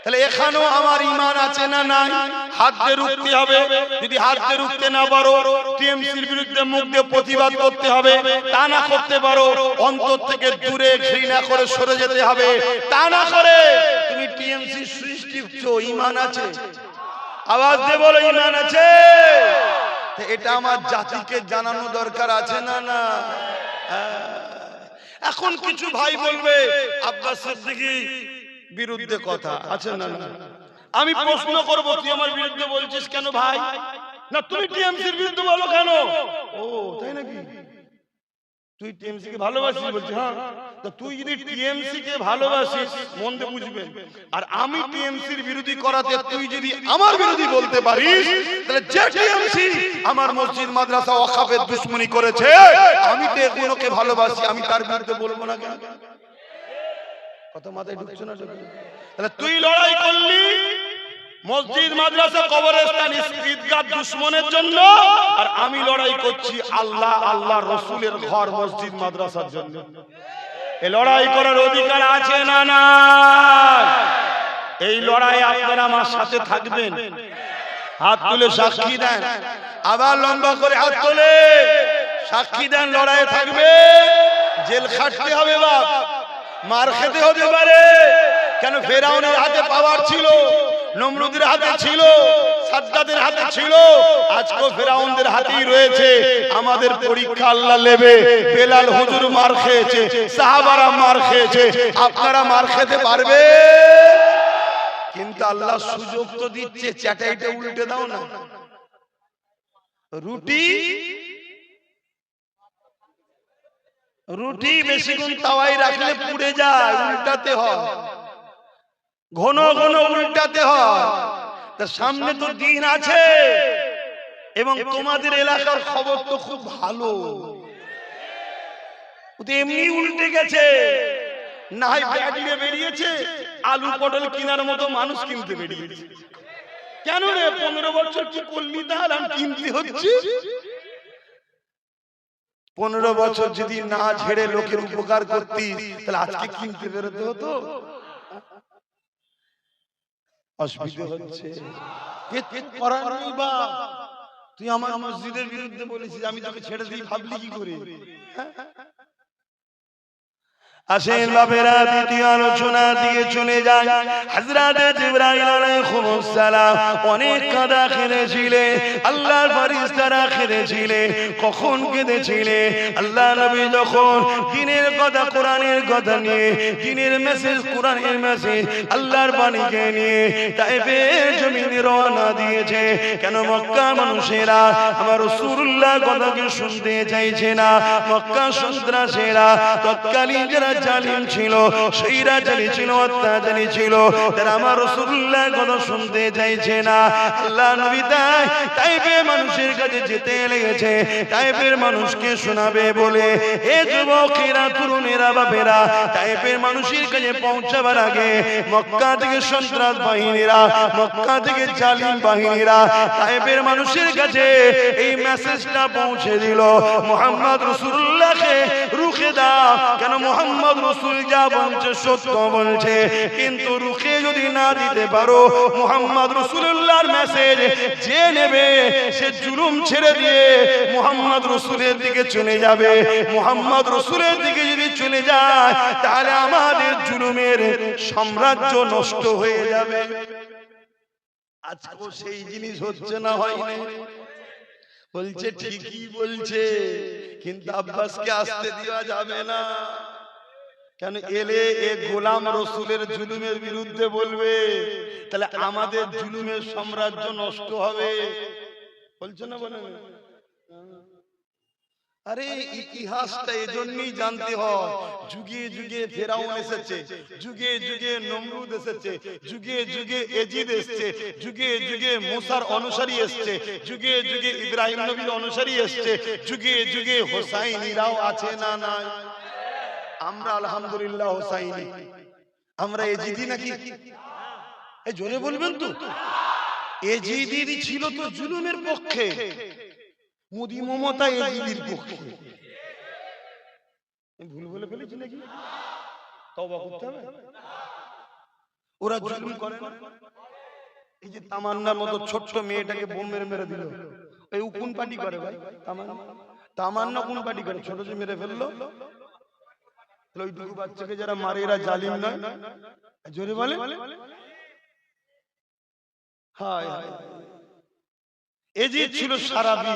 A: তাহলে এখানেও আমার ঈমান আছে না নাই? হাত দিয়ে রুখতে হবে। যদি হাত দিয়ে রুখতে না পারো, টিএমসির বিরুদ্ধে মুখ দিয়ে প্রতিবাদ করতে হবে। তা না করতে পারো, অন্তর থেকে দূরে ঘৃণা করে সরে যেতে হবে। তা না করে তুমি টিএমসি সুইচ টিপছো, ঈমান আছে? আওয়াজ দিয়ে বলো, ঈমান আছে? এটা আমার জাতিকে জানানো দরকার আছে না না? এখন কিছু ভাই বলবে আব্বাস সিদ্দিকী বিরুদ্ধে কথা আছে না না? আমি প্রশ্ন করব, তুই আমার বিরুদ্ধে বলছিস কেন ভাই? না তুমি টিএমসির বিরুদ্ধে বলো কেন? ও তাই নাকি? তুই টিএমসি কে ভালোবাসিস বলছিস? হ্যাঁ, তো তুই যদি টিএমসি কে ভালোবাসিস মন দিয়ে বুঝবে, আর আমি টিএমসির বিরোধী করাতে তুই যদি আমার বিরোধী বলতে পারিস, তাহলে যে টিএমসি আমার মসজিদ মাদ্রাসা ওয়াকফের দুশমনি করেছে, আমি তো এগুলোকে ভালোবাসি, আমি তার বিরুদ্ধে বলবো না কেন? কত মাথায় ঢুকছে না? তাহলে তুই লড়াই করলি মসজিদ মাদ্রাসা কবরস্থান ঈদগাহ দুশমনের জন্য, আর আমি লড়াই করছি আল্লাহ আল্লাহ রাসূলের ঘর মসজিদ মাদ্রাসার জন্য। এই লড়াই করার অধিকার আছে না না? এই লড়াই আপনারা আমার সাথে থাকবেন। হাত তুলে সাক্ষী দেন, আবার লম্বা করে হাত তুলে সাক্ষী দেন। লড়াইয়ে থাকবে, জেল খাটতে হবে, বাপ মার খেতে হতে পারে। কেন? ফেরাউনের হাতে পাওয়ার ছিল, নমরুদের হাতে ছিল, সাদ্দাতের হাতে ছিল, আজকেও ফেরাউনদের হাতেই রয়েছে। আমাদের পরীক্ষা আল্লাহ নেবে। বেলাল হুজুর মার খেয়েছে, সাহাবারা মার খেয়েছে, আপনারা মার খেতে পারবে? কিন্তু আল্লাহ সুযোগ তো দিচ্ছে, চ্যাটাইটা উল্টে দাও না। রুটি রুটি বেশিক্ষণ তাওয়ায় রাখলে পুড়ে যায়, উল্টাতে হয়, ঘন ঘন উল্টাতে হয়। তার সামনে তো দিন আছে, এবং তোমাদের এলাকার খবর তো খুব ভালো, এমনি উল্টে গেছে। না হয় ব্যাগ নিয়ে বেরিয়েছে, আলু পটল কেনার মতো মানুষ কিনতে বেরিয়েছে। কেন রে, 15 বছর কি করলি তাহলে কিনতে হচ্ছে? 15 বছর যদি না ঝেড়ে লোকের উপকার করতিস, তাহলে আজকে কিনতে বেরোতে হতো। অসুবিধা হচ্ছে, তুই আমার মসজিদের বিরুদ্ধে বলেছিস, আমি তোকে ছেড়ে দিই, ভাবলি কি করে? আসেন বাবেরা, দ্বিতীয় আলোচনা দিয়ে চলে যায়। হযরত জিবরাইল আলাইহিস সালাম অনেক কাঁদা কেঁদেছিলেন, আল্লাহর ফেরেশতারা কেঁদেছিলেন। কখন কেঁদেছিলেন? আল্লাহ নবী যখন দ্বীনের কথা, কোরআনের কথা নিয়ে, দ্বীনের মেসেজ, কোরআনের মেসেজ, আল্লাহর বাণীকে নিয়ে তায়েফের জমিনে রওনা দিয়েছে। কেন? মক্কা মানুষেরা আমার রাসূলুল্লাহর কথাকে শুনতে চাইছে না। মক্কা সন্ত্রাসীরা, তৎকালীন যারা জালিম ছিল, স্বৈরাচারী ছিল, অত্যাচারী ছিল, তারা আমার রাসূলুল্লাহর কথা শুনতে চাইছে না। আল্লাহ নবী তাইফের মানুষের কাছে যেতে লেগেছে, তাইফের মানুষকে শোনাবে বলে। হে যুবকেরা, তরুণেরা, বাপেরা, তাইফের মানুষের কাছে পৌঁছাবার আগে মক্কা থেকে সন্ত্রাস বাহিনীরা, মক্কা থেকে জালিম বাহিনীরা তাইফের মানুষের কাছে এই মেসেজটা পৌঁছে দিল, মুহাম্মদ রাসূলুল্লাহকে রুখে দাও। কেন? মুহাম্মদ রাসূল যা বলছে সত্য বলছে, কিন্তু রুখে যদি না দিতে পারো, মুহাম্মদ রাসূলুল্লাহর মেসেজ যে নেবে সে জুলুম ছেড়ে দিয়ে মুহাম্মদ রাসূলের দিকে চলে যাবে। মুহাম্মদ রাসূলের দিকে যদি চলে যায়, তাহলে আমাদের জুলুমের সাম্রাজ্য নষ্ট হয়ে যাবে। আজকেও সেই জিনিস হচ্ছে না, হয়নি? বলছে ঠিকই বলছে, কিন্তু আব্বাসকে আসতে দেওয়া যাবে না। কেন? এলে এ গোলাম রসুলের জুলুমের বিরুদ্ধে বলবে, তাহলে আমাদের জুলুমের সাম্রাজ্য নষ্ট হবে। বলছে না? বলে আরে ইতিহাসটা এজন্যই জানতে হয়। যুগে যুগে ফেরাউন এসেছে, যুগে যুগে নমরুদ এসেছে, যুগে যুগে এজিদ এসেছে, যুগে যুগে মুসার অনুসারী এসেছে, যুগে যুগে ইব্রাহিম নবীর অনুসারী এসেছে, যুগে যুগে হোসাইনিরাও আছে না নাই? আমরা আলহামদুলিল্লাহ হোসাইনি, আমরা এজিদি নাকি? এই জোরে বলবেন তো। এজিদি ছিল তো জুলুমের পক্ষে, মোদি মমতা এজিদির পক্ষে। ভুল বলে ফেলেছি নাকি? তওবা করতে হবে। ওরা জুলুম করে না। এই যে তামান্নার মতো ছোট্ট মেয়েটাকে বোম মেরে মেরে দিল, এই কোন পার্টি করে ভাই? তামান্না কোন পার্টি করে? ছোট যে মেরে ফেললো, ওইটুকু বাচ্চাকে যারা মারে এরা জালিম নয়? জোরে বলে। হায় হায়, এজিদ ছিল সারাবি।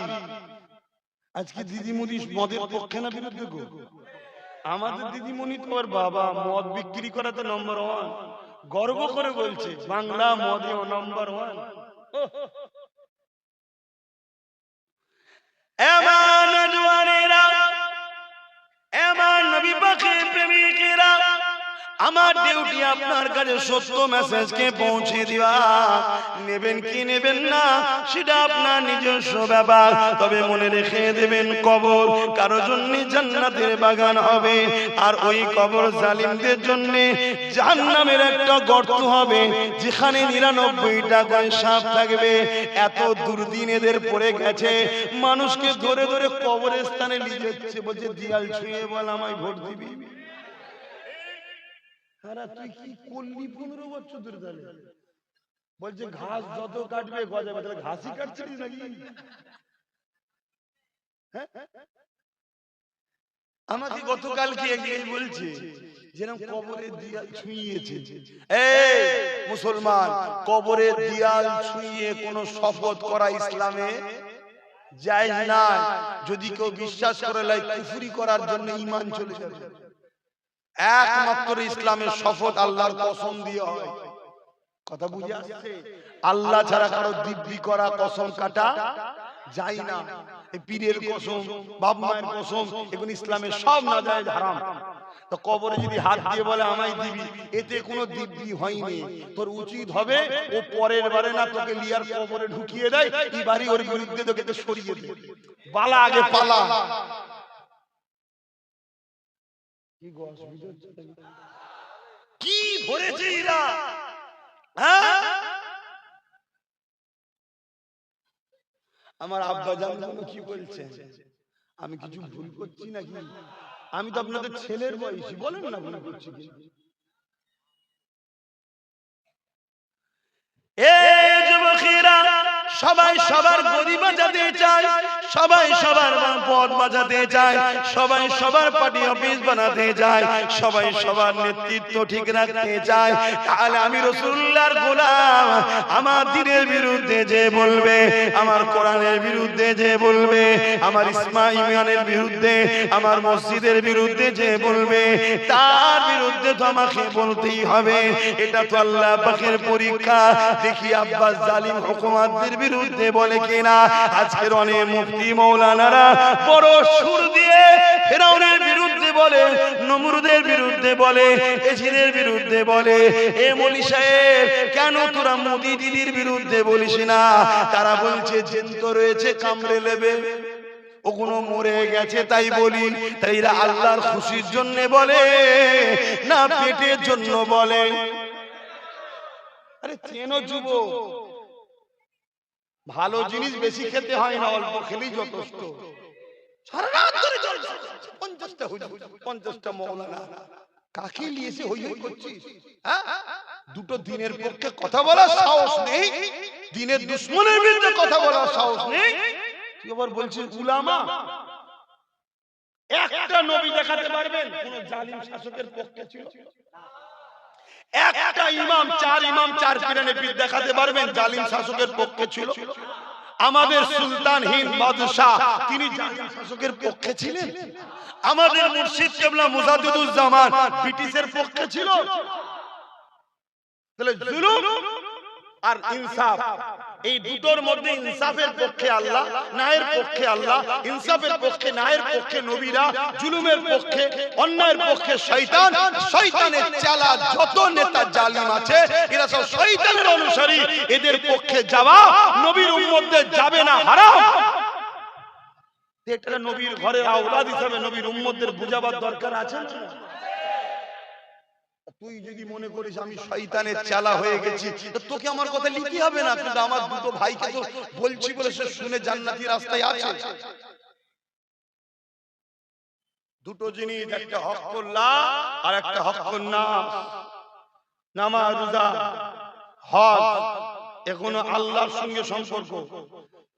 A: আজকে দিদিমণি মদের পক্ষে না বিরুদ্ধে গো? আমাদের দিদিমণি তো আর বাবা মদ বিক্রি করাতে নম্বর 1, গর্ব করে বলছে বাংলা মদে নম্বর 1। এমন জওয়ানেরা, এমন নবী পাকের প্রেমিকেরা, আমার ডিউটি আপনার কাছে সত্য মেসেজকে পৌঁছে দেওয়া। নেবেন কি নেবেন না সেটা আপনার নিজস্ব ব্যাপার, তবে মনে রেখে দেবেন, কবর কারো জন্য জান্নাতের বাগান হবে, আর ওই কবর জালিমদের জন্য জাহান্নামের একটা গর্ত হবে, যেখানে 99টা করে সাপ থাকবে। এত দুর্দিন এদের পড়ে গেছে, মানুষকে ধরে ধরে কবরের স্থানে নিয়ে যাচ্ছে, বলছে দিয়াল ছুঁয়ে বল আমায় ভোট দিবি। তুই কি করলি 15 বছর ধরে? বলছে ঘাস যত কাটবে গজাবে, তাহলে ঘাসই কাটছিস নাকি? হ্যাঁ, আমাকে গতকালকে একজন বলছে যেরকম কবরের দিয়াল ছুঁইয়েছে। এই মুসলমান, কবরের দিয়াল ছুঁইয়ে কোন শপথ করা ইসলামে জায়েজ না। যদি কেউ বিশ্বাস করে লাই কুফরি করার জন্য ঈমান চলে যাবে। একমাত্র ইসলামের শপথ আল্লাহর কসম দিয়ে হয়। কথা বুঝে আসছে? আল্লাহ ছাড়া কারো দিব্যি করা, কসম কাটা যায় না। এই পীরের কসম, বাপ মায়ের কসম, এগুলো ইসলামের সব নাজায়েজ হারাম। তো কবরে যদি হাত দিয়ে বলে আমায় দিবি, এতে কোনো দিব্যি হয়নি। তোর উচিত হবে ও পরের বারে না তোকে লিয়ার কবরে ঢুকিয়ে দেয়, এবারই ওর বিরুদ্ধে তোকে সরিয়ে দেয়। বালা আগে পালা। কি ধরেছে এরা? আমার আব্বা জান কি বলছে? আমি কিছু ভুল করছি নাকি? আমি তো আপনাদের ছেলের বয়সী, বলেন না ভুল করছি কি? এই যুবকেরা সবাই সবার গদি বাজাতে চায়, সবাই সবার পদ বাজাতে চায়, সবাই সবার পার্টি অফিস বানাতে চায়, সবাই সবার নেতৃত্ব ঠিক রাখতে চায়। তাহলে আমি রাসূলুল্লাহর গোলাম, আমার দ্বীনের বিরুদ্ধে যে বলবে, আমার কোরআনের বিরুদ্ধে যে বলবে, আমার ইসমাইলের বিরুদ্ধে, আমার মসজিদের বিরুদ্ধে যে বলবে, তার বিরুদ্ধে তো আমাকে বলতেই হবে। এটা তো আল্লাহ পাকের পরীক্ষা। দেখি আব্বাস জালিম হুকুমাতদের বিরুদ্ধে বলে কিনা। আজকের অনেক মুফতি মাওলানারা বড় সুর দিয়ে ফেরাউনের বিরুদ্ধে বলে, নমরুদের বিরুদ্ধে বলে, এজিদের বিরুদ্ধে বলে। এ মৌলী সাহেব, কেন তোরা মোদি দিদির বিরুদ্ধে বলিস না? তারা বলছে জিন্ত রয়েছে, কামড়ে নেবে, ওগুলো মরে গেছে তাই বলি। তাই এরা আল্লাহর খুশির জন্য বলে না পেটের জন্য বলে? আরে চেনো যুবক, ভালো জিনিস বেশি খেতে হয় না, অল্প খেলেই যথেষ্ট। সারা রাত ধরে জলসা, 50টা হুজুর, 50টা মাওলানা, কাকে নিয়েছে হই হই করছিস? হ্যাঁ, দুটো দিনের পক্ষে কথা বলার সাহস নেই, দিনের দুশমনের বিরুদ্ধে কথা বলার সাহস নেই। তুই আবার বলছিস উলামা? একটা নবী দেখাতে পারবেন কোন জালিম শাসকের পক্ষে ছিল? একটা ইমাম, চার পীরানে পীর দেখাতে পারবেন জালিম শাসকের পক্ষে ছিল? আমাদের সুলতান হিন্দ বাদশাহ, তিনি জালিম শাসকের পক্ষে ছিলেন? আমাদের মুর্শিদ কেবলা মুজাদ্দিদুজ্জামান ব্রিটিশের পক্ষে ছিল? তাহলে জুলুম আর ইনসাফ, এই দুটোর মধ্যে ইনসাফের পক্ষে আল্লাহ, ন্যায়ের পক্ষে আল্লাহ, ইনসাফের পক্ষে, ন্যায়ের পক্ষে নবীরা, জুলুমের পক্ষে, অন্যায়ের পক্ষে শয়তান। শয়তানের চেলা যত নেতা জালিম আছে এরা সব শয়তানের অনুসারী। এদের পক্ষে যাওয়া নবীর উম্মতদের যাবে না, হারাম। এটা নবীর ঘরের আওলাদ হিসাবে নবীর উম্মতদের বুঝাবার দরকার আছে না? তুই যদি মনে করিস আমি শয়তানের চেলা হয়ে গেছি, তো তোকে আমার কথা লিখতে হবে না। কিন্তু আমার দুটো ভাইকে তো বলছি বলে সে শুনে জান্নাতি রাস্তায় আছে। দুটো জিনিস, একটা হকুল্লাহ আর একটা হকুন নাস। নামাজ, রোজা, হজ, এগুলো আল্লাহর সঙ্গে সম্পর্ক।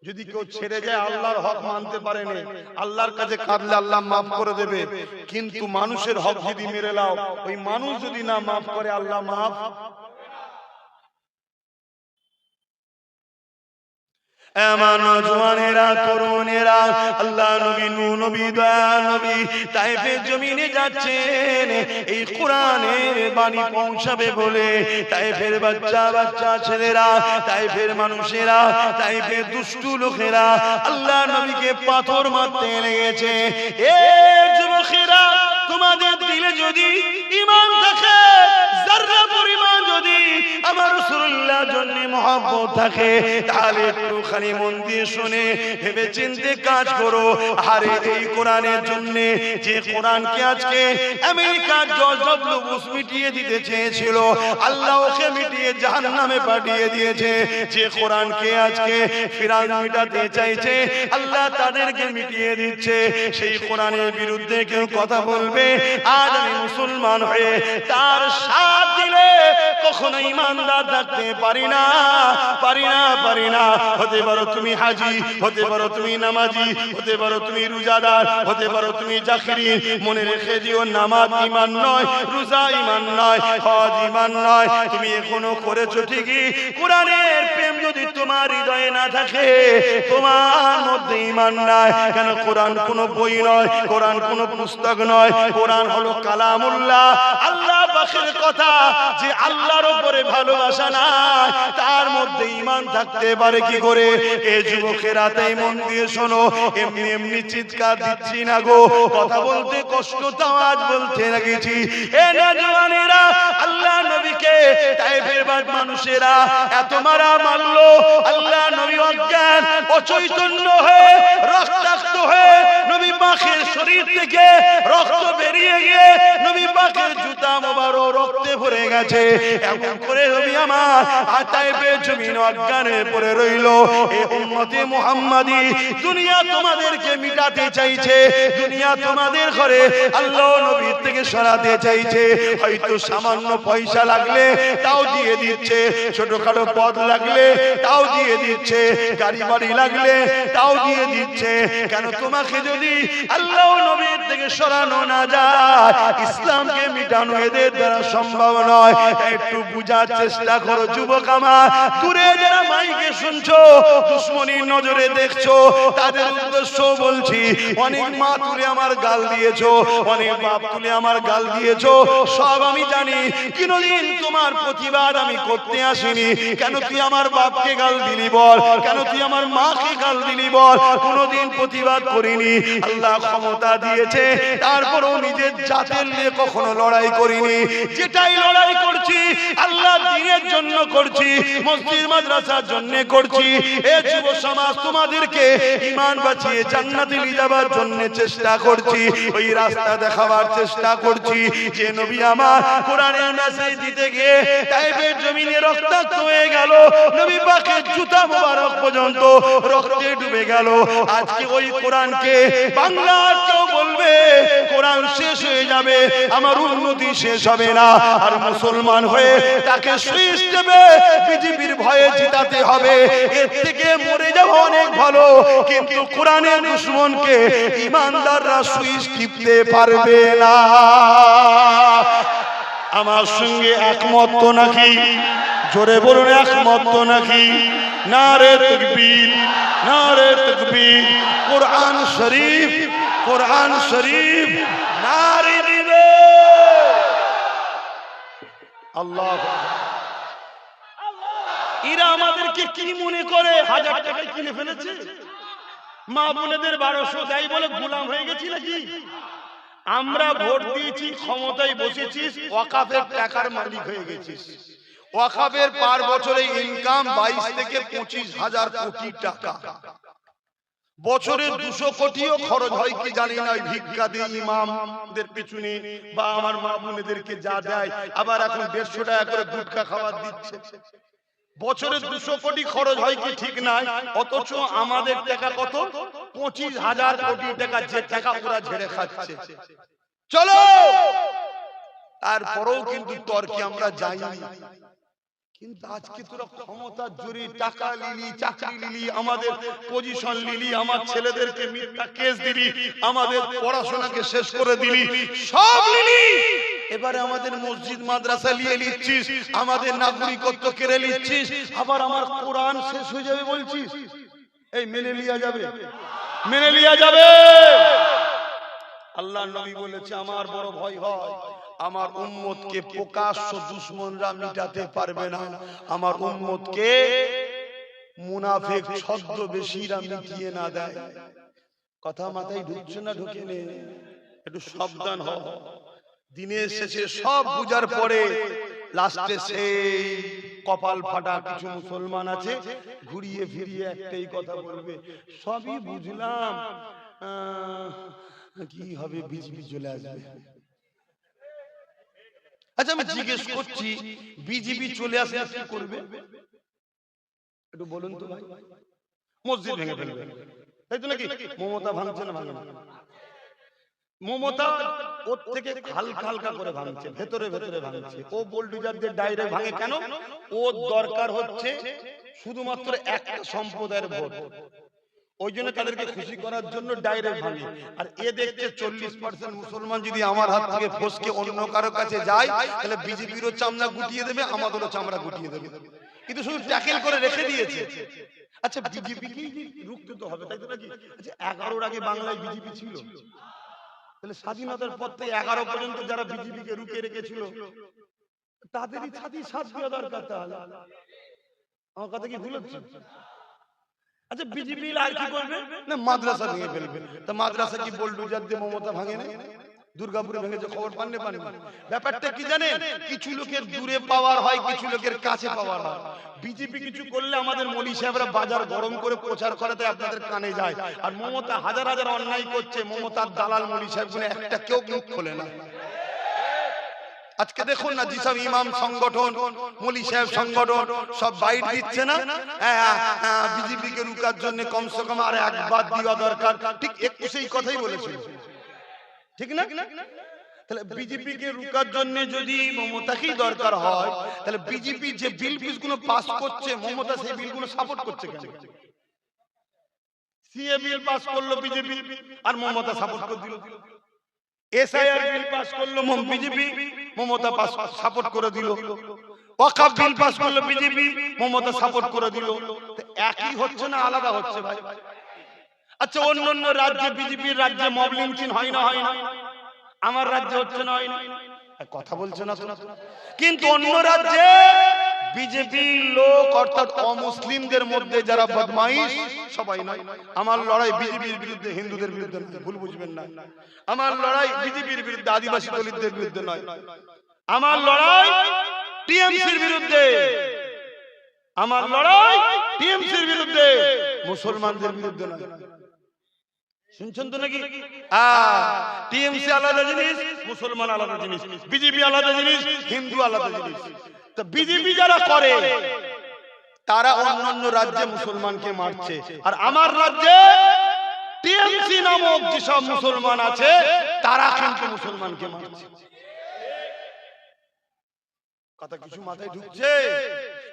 A: যদি কেউ ছেড়ে যায় আল্লাহর হক মানতে পারেনি, আল্লাহর কাছে কাঁদলে আল্লাহ মাফ করে দেবে। কিন্তু মানুষের হক যদি মেরে লাও, ওই মানুষ যদি না মাফ করে আল্লাহ মাফ। এমন নওজওয়ানেরা, তরুণেরা, আল্লাহ নবী, নূহ নবী, দয়া নবী তায়েফের জমিনে যাচ্ছেন এই কোরআনের বাণী পৌঁছাবে বলে। তায়েফের বাচ্চা ছেলেরা, তায়েফের মানুষেরা, তায়েফের দুষ্টু লোকেরা আল্লাহ নবীকে পাথর মারতে লেগেছে। এ যুবকেরা, তোমাদের দিলে যদি ঈমান থাকে, যারা পরিমাণ যদি আমার রাসূলুল্লাহর জন্য মহব্বত থাকে, তাহলে একটু খালি মন দিয়ে শুনে ভেবে চিন্তে কাজ করো। আরে এই কোরআনের জন্য, যে কোরআনকে আজকে আমেরিকা জর্জ ডব্লিউ বুশ মিটিয়ে দিতে চেয়েছিল, আল্লাহ ওকে মিটিয়ে জাহান্নামে পাঠিয়ে দিয়েছে। যে কোরআনকে আজকে ফিরাউন মিটাতে চাইছে, আল্লাহ তাদেরকে মিটিয়ে দিচ্ছে। সেই কোরআনের বিরুদ্ধে কেউ কথা বলবে, আজ আমি মুসলমান হয়ে তার সাথে দিলে কখনো ইমানদার থাকতে পারি না। হতে পারো তুমি হাজি, হতে পারো তুমি নামাজি, হতে পারো তুমি রোজাদার, হতে পারো তুমি জাকিরিন, মনে রেখে দিও নামাজ ঈমান নয়, রোজা ঈমান নয়, হজ ঈমান নয়। তুমি এখনো করেছো ঠিকই, কোরআনের প্রেম যদি তোমার হৃদয়ে না থাকে তোমার মধ্যে ঈমান নাই। কেন? কোরআন কোনো বই নয়, কোরআন কোনো পুস্তক নয়, কোরআন হলো কালামুল্লাহ, আল্লাহ পাকের কথা। যে আল্লাহর উপরে ভালোবাসা নাই তার মধ্যে ঈমান থাকতে পারে কি করে? এ যুবকেরা তাই মন দিয়ে শোনো, এমনি এমনি চিৎকার দিচ্ছি না গো, কথা বলতে কষ্ট তো আজ বলতে লাগেছি। এ নওজওয়ানেরা, আল্লাহ নবীকে তায়েফের মানুষেরা এত মারলো, আল্লাহ নবী অজ্ঞান অচৈতন্য হয়ে রক্তাক্ত হয়ে নবী পাকের শরীর থেকে রক্ত বেরিয়ে গিয়ে নবী পাকের জুতা মোবারক রক্তে ভরে গেছে। এমন করে নবী আমার তায়েফের জমিন অজ্ঞানে পড়ে রইল। এ উম্মতে মুহাম্মাদি, দুনিয়া তোমাদেরকে মিটাতে চাইছে, দুনিয়া তোমাদের ঘরে আল্লাহ নবীর থেকে সরাতে চাইছে। হয়তো সামান্য পয়সা লাগলে তাও দিয়ে দিচ্ছে, ছোটখাটো পদ লাগলে তাও দিয়ে দিচ্ছে, গাড়ি বাড়ি লাগলে তাও দিয়ে দিচ্ছে। কেন? তোমাকে যদি আল্লাহ নবীর থেকে সরানো না যায়, ইসলামকে মিটানো এদের দ্বারা সম্ভব নয়। একটু বুঝার চেষ্টা করো যুবক আমার, দূরে যারা মাইকে শুনছো, দুশ্মনীর নজরে দেখছো, তাদের উদ্দেশ্য বলছি, অনেক মা তুলে আমার গাল দিয়েছো, অনেক বাপ তুলে আমার গাল দিয়েছো, সব আমি জানি। কোনদিন তোমার প্রতিবাদ আমি করতে আসিনি। কেন তুই আমার বাপকে গাল দিলি বল, কেন তুই আমার মাকে গাল দিলি বল, কোনদিন প্রতিবাদ করিনি। আল্লাহ ক্ষমতা দিয়েছে, তারপরও নিজের জাতের নিয়ে কখনো লড়াই করিনি। যেটাই লড়াই করছি আল্লাহ দ্বীনের জন্য করছি, মসজিদ মাদ্রাসার জন্য করছি। এ যুব সমাজ, তোমাদেরকে ঈমান বাঁচিয়ে জান্নাতে নিয়ে যাবার জন্য চেষ্টা করছি, ওই রাস্তা দেখাবার চেষ্টা করছি। যে নবী আমার কোরআনের মেসেজ দিতে গিয়ে তায়েফের জমিনে রক্তাক্ত হয়ে গেল, নবী পাকের জুতা মোবারক পর্যন্ত রক্তে ডুবে গেল। আজকে ওই কোরআনকে বাংলার কেউ বলবে কোরআন শেষ হয়ে যাবে, আমার উন্নতি শেষ হবে না, আর মুসলমান হয়ে তাকে সুইচ দেবে, বিজেপির ভয়ে জিতাতে হবে, এর থেকে মরে যাওয়া অনেক ভালো। কিন্তু কোরআনের দুশমনকে ঈমানদাররা সুইচ টিপতে পারবে না। আমার সঙ্গে একমত তো নাকি? জোরে বলুন একমত তো নাকি? নারে তাকবীর, নারে তাকবীর। কোরআন শরীফ, কোরআন শরীফ নারে দিবে। আল্লাহ, এরা আমাদেরকে কি মনে করে? 1000 টাকায় কিনে ফেলেছে, মা বোনেদের 1200 দেয় বলে গোলাম হয়ে গেছি নাকি? আমরা ভোট দিয়েছি, ক্ষমতায় বসেছিস, ওয়াকাফের টাকার মালিক হয়ে গেছিস। ওয়াকাফের পার বছরে ইনকাম 22 থেকে 25,000 কোটি টাকা। বছরে 200 কোটিও খরচ হয় কি জানি না, ভিক্ষা দিয়ে ইমামদের পেছনে বা আমার মা বোনেদেরকে যা দেয়, আবার এখন 150 টাকা করে গুটখা খাবার দিচ্ছে। বছরে 200 কোটি খরচ হয় কি ঠিক নাই, অথচ আমাদের টাকা কত? 25,000 কোটি টাকা, যে টাকা ওরা ঝেড়ে খাচ্ছে। চলো, তারপরেও কিন্তু তর্কে আমরা যাইনি। কিন্তু আজকে তোরা ক্ষমতার জোরে টাকা লিলি, চাকরি লিলি, আমাদের পজিশন লিলি, আমার ছেলেদেরকে মিথ্যা কেস দিলি, আমাদের পড়াশোনাকে শেষ করে দিলি, সব লিলি। এবারে আমাদের মসজিদ মাদ্রাসা নিয়ে নিচ্ছিস, আমাদের নাগরিকত্ব কেড়ে নিচ্ছিস, আবার আমার কোরআন শেষ হয়ে যাবে বলছিস। এই মেনে লিয়া যাবে? মেনে লিয়া যাবে? আল্লাহ নবী বলেছে, আমার বড় ভয় হয় আমার উম্মতকে প্রকাশ্য দুশমনরা মিটাতে পারবে না, আমার উম্মতকে মুনাফিক ছদ্মবেশীরা মিটিয়ে না দেয়। কথা মাথায় ঢুকছে না? ঢুকে নে, একটু সাবধান হও। দিনের শেষে সব বুঝার পরে লাস্টে সেই কপাল ফাটা কিছু মুসলমান আছে, ঘুরিয়ে ফিরিয়ে একটাই কথা বলবে, সবই বুঝলাম, কি হবে? বিজেপি চলে আসবে। আচ্ছা, আমি জিজ্ঞেস করছি, বিজেপি চলে আসলে কি করবে? একটু বলুন তো ভাই। মসজিদ ভেঙে ফেলবে, তাই তো নাকি? মমতা ভাঙছে না ভাঙে না? মমতা ওর থেকে হালকা হালকা করে ভাঙছে, ভেতরে ভেতরে ভাঙছে। ও বোল্ডুজার দিয়ে ডাইরেক্ট ভাঙে কেন? ওর দরকার হচ্ছে শুধুমাত্র একটা সম্প্রদায়ের ভোট, ওই জন্য তাদেরকে খুশি করার জন্য ডাইরেক্ট ভাঙে। আর এ দেখছে 40% মুসলমান যদি আমার হাত থেকে ফসকে অন্য কারো কাছে যায়, তাহলে বিজেপিরও চামড়া গুটিয়ে দেবে, আমাদেরও চামড়া গুটিয়ে দেবে। কিন্তু শুধু ট্যাকেল করে রেখে দিয়েছে। আচ্ছা, বিজেপি কি রুখতে তো হবে, তাই তো নাকি? আচ্ছা, 11-র আগে বাংলায় বিজেপি ছিল, তাহলে স্বাধীনতার পর থেকে 11 পর্যন্ত যারা বিজেপিকে রুখে রেখেছিল তাদেরই ছাতি সাথ দেওয়া দরকার। তাহলে আমার কথা কি ভুল হচ্ছে? আচ্ছা, বিজেপি আর কি করবে? না, মাদ্রাসা ভেঙে ফেলবে। তা মাদ্রাসা কি বোল্ডুজার দিয়ে মমতা ভাঙে না? দুর্গাপুরে ভেঙেছে, খবর পাননি? ব্যাপারটা কি জানেন? কিছু লোকের দূরে পাওয়ার হয়, কিছু লোকের কাছে পাওয়ার হয়। বিজেপি কিছু করলে আমাদের মলি সাহেবরা বাজার গরম করে প্রচার করাতে আপনাদের কানে যায়। আর মমতা হাজার হাজার অন্যায় করছে, মমতার দালাল মলি সাহেব গুলো একটা কেউ মুখ খোলে না। আজকে দেখুন না, যেসব ইমাম সংগঠন, মলি সাহেব সংগঠন সব বাইট দিচ্ছে না, বিজেপি কে রুকার জন্য কমসে কম আর একবার দেওয়া দরকার। ঠিক 21 কথাই বলেছিল, ঠিক না? তাহলে বিজেপি কে রুকার জন্য যদি মমতাকেই দরকার হয়, তাহলে বিজেপি যে বিল গুলো পাস করছে, মমতা সেই বিলগুলো সাপোর্ট করছে কেন? সিএ বিল পাস করলো বিজেপি, আর মমতা সাপোর্ট করে দিল। এসআইআর বিল পাস করলো বিজেপি, মমতা পাস সাপোর্ট করে দিল। ওয়াকফ বিল পাস করলো বিজেপি, মমতা সাপোর্ট করে দিল। একই হচ্ছে না আলাদা হচ্ছে ভাই? আচ্ছা, অন্যান্য রাজ্যে বিজেপির রাজ্যে মব লিঞ্চিং হয় না? হয় না? আমার রাজ্যে হচ্ছে না? হয় না? কথা বলছে না তো। কিন্তু অন্য রাজ্যে বিজেপি লোক অর্থাৎ অমুসলিমদের মধ্যে যারা বদমাইশ সবাই নয়। আমার লড়াই বিজেপির বিরুদ্ধে হিন্দুদের বিরুদ্ধে, ভুল বুঝবেন না। আমার লড়াই বিজেপির বিরুদ্ধে আদিবাসী দলিতদের বিরুদ্ধে নয়। আমার লড়াই টিএমসির বিরুদ্ধে। আমার লড়াই টিএমসির বিরুদ্ধে, মুসলমানদের বিরুদ্ধে নয়। শুনছেন তো নাকি? টিএমসি আলাদা জিনিস, মুসলমান আলাদা জিনিস, বিজেপি আলাদা জিনিস, হিন্দু আলাদা জিনিস। তো বিজেপি যারা করে তারা অন্যান্য রাজ্যে মুসলমানকে মারছে, আর আমার রাজ্যে টিএমসি নামক যেসব মুসলমান আছে তারা কিন্তু মুসলমানকে মারছে। কথা কিছু মাথায় ঢুকছে?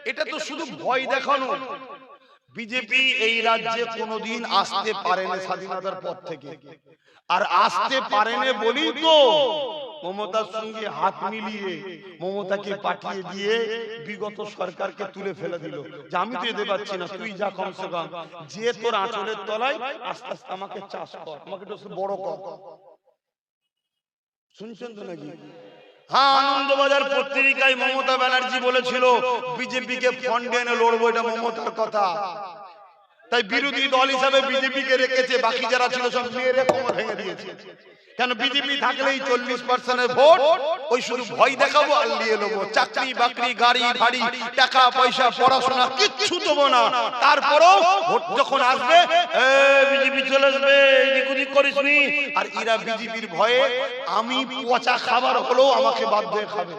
A: এটা তো শুধু ভয় দেখানো। বিজেপি এই রাজ্যে কোনোদিন আসতে পারেনি স্বাধীনতার পর থেকে, আর আসতে পারেনি বলি তো মমতার সঙ্গে হাত মিলিয়ে মমতাকে পাঠিয়ে দিয়ে বিগত সরকারকে তুলে ফেলে দিল, যে আমি তো যেতে পারছি না, তুই যা কমসে কম যে তোর আঁচলের তলায় আস্তে আস্তে আমাকে চাষ কর, আমাকে একটু বড় কর। শুনছেন তো নাকি? হ্যাঁ, আনন্দবাজার পত্রিকায় মমতা ব্যানার্জি বলেছিল বিজেপিকে ফন্ডে এনে লড়বো, এটা মমতার কথা। তাই বিরোধী দল হিসাবে বিজেপিকে রেখেছে, বাকি যারা ছিল সব মেরে কোমর ভেঙে দিয়েছে। কেন? বিজেপি থাকলেই 40% ভোট, ওই শুধু ভয় দেখাবো আর নিয়ে নেবো। চাকরি বাকরি, গাড়ি বাড়ি, টাকা পয়সা, পড়াশোনা কিচ্ছু দেবো না। তারপরও ভোট যখন আসবে বিজেপি চলে আসবে, এদিক ওদিক করিস নি। আর এরা বিজেপির ভয়ে আমি পচা খাবার হলেও আমাকে বাধ্য হয়ে খাবে।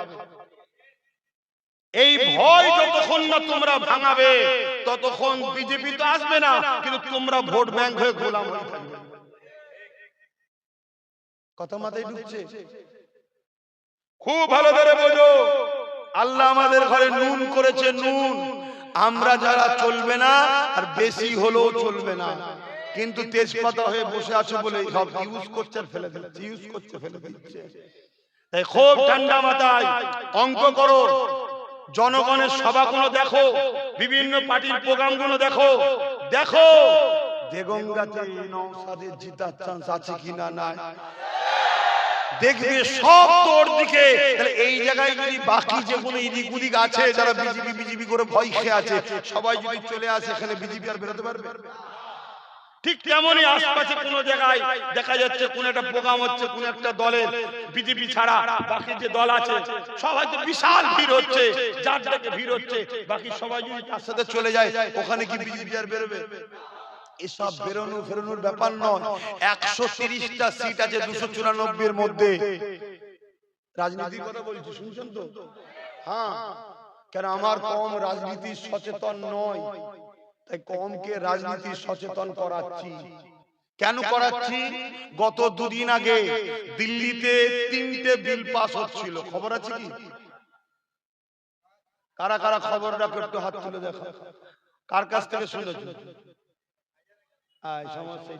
A: এই ভয় যতক্ষণ না তোমরা ভাঙাবে ততক্ষণ বিজেপি তো আসবে না, কিন্তু তোমরা ভোট ব্যাংক হয়ে গোলাম হয়ে থাকবে। কথা মাথায় ঢুকছে? খুব ভালো করে বোঝো, আল্লাহ আমাদের ঘরে নুন করেছে, নুন। আমরা যারা চলবে না, আর বেশি হলেও চলবে না, কিন্তু তেজপাতা হয়ে বসে আছো বলে সব ইউজ করছে আর ফেলে দিচ্ছে, ইউজ করছে ফেলে দিচ্ছে। তাই খুব ঠান্ডা মাথায় অঙ্ক করো, জনগণের সভাগুলো দেখো, বিভিন্ন পার্টির প্রোগ্রাম গুলো দেখো, দেখো দেগঙ্গাতে নওশাদের জিতার চান্স আছে কিনা নাই, দেখবে সব তোর দিকে। তাহলে এই জায়গায় যদি বাকি যে কোনো এদিক ওদিক আছে যারা বিজেপি বিজেপি করে ভয় খেয়ে আছে, সবাই যদি চলে আসে এখানে, বিজেপি আর বেরোতে পারবে? ঠিক তেমনই আশপাশে কোন জায়গায় দেখা যাচ্ছে কোন একটা প্রোগ্রাম হচ্ছে, কোন একটা দলের বিজেপি ছাড়া বাকি যে দল আছে সবাই তো বিশাল ভিড় হচ্ছে, যার যাকে ভিড় হচ্ছে, বাকি সবাই যদি তার সাথে চলে যায়, ওখানে কি বিজেপি আর বেরোবে? এসব বেরোনো ফেরোনোর ব্যাপার নয়। 130টা সিট আছে 294-এর মধ্যে। রাজনীতির কথা বলছি, শুনছেন তো? হ্যাঁ, কেন আমার কম রাজনীতি সচেতন নয়, তাই কমকে রাজনীতি সচেতন করাচ্ছি। কেন করাচ্ছি? গত দুদিন আগে দিল্লিতে 3টে বিল পাস হচ্ছিল, খবর আছে কি? কারা কারা খবর রাখো একটু হাত তুলে দেখো, কার কাছ থেকে শুনেছো? সমস্যা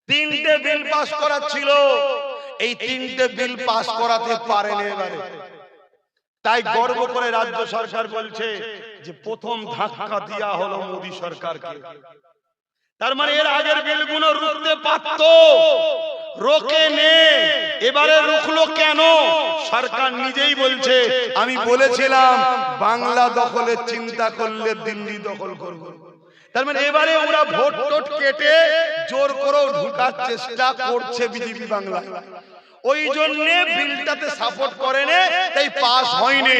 A: 3টে বিল পাস করাচ্ছিল, এই 3টে বিল পাস করাতে পারেনি এবারে। তাই গর্ব করে রাজ্য সরকার বলছে যে প্রথম ধাক্কা দেয়া হলো মোদী সরকারকে। তার মানে এর আগের বিলগুলো রুখতে পারত, রোকে নে, এবারে রুখলো কেন? সরকার নিজেই বলছে আমি বলেছিলাম বাংলা দখলের চিন্তা করলে দিল্লি দখল করব। তার মানে এবারে ওরা ভোট টোট কেটে জোর করে ঢোকার চেষ্টা করছে বিজেপি বাংলায়। ওই জন্য বিলটাতে সাপোর্ট করেনি, তাই পাস হয়নি।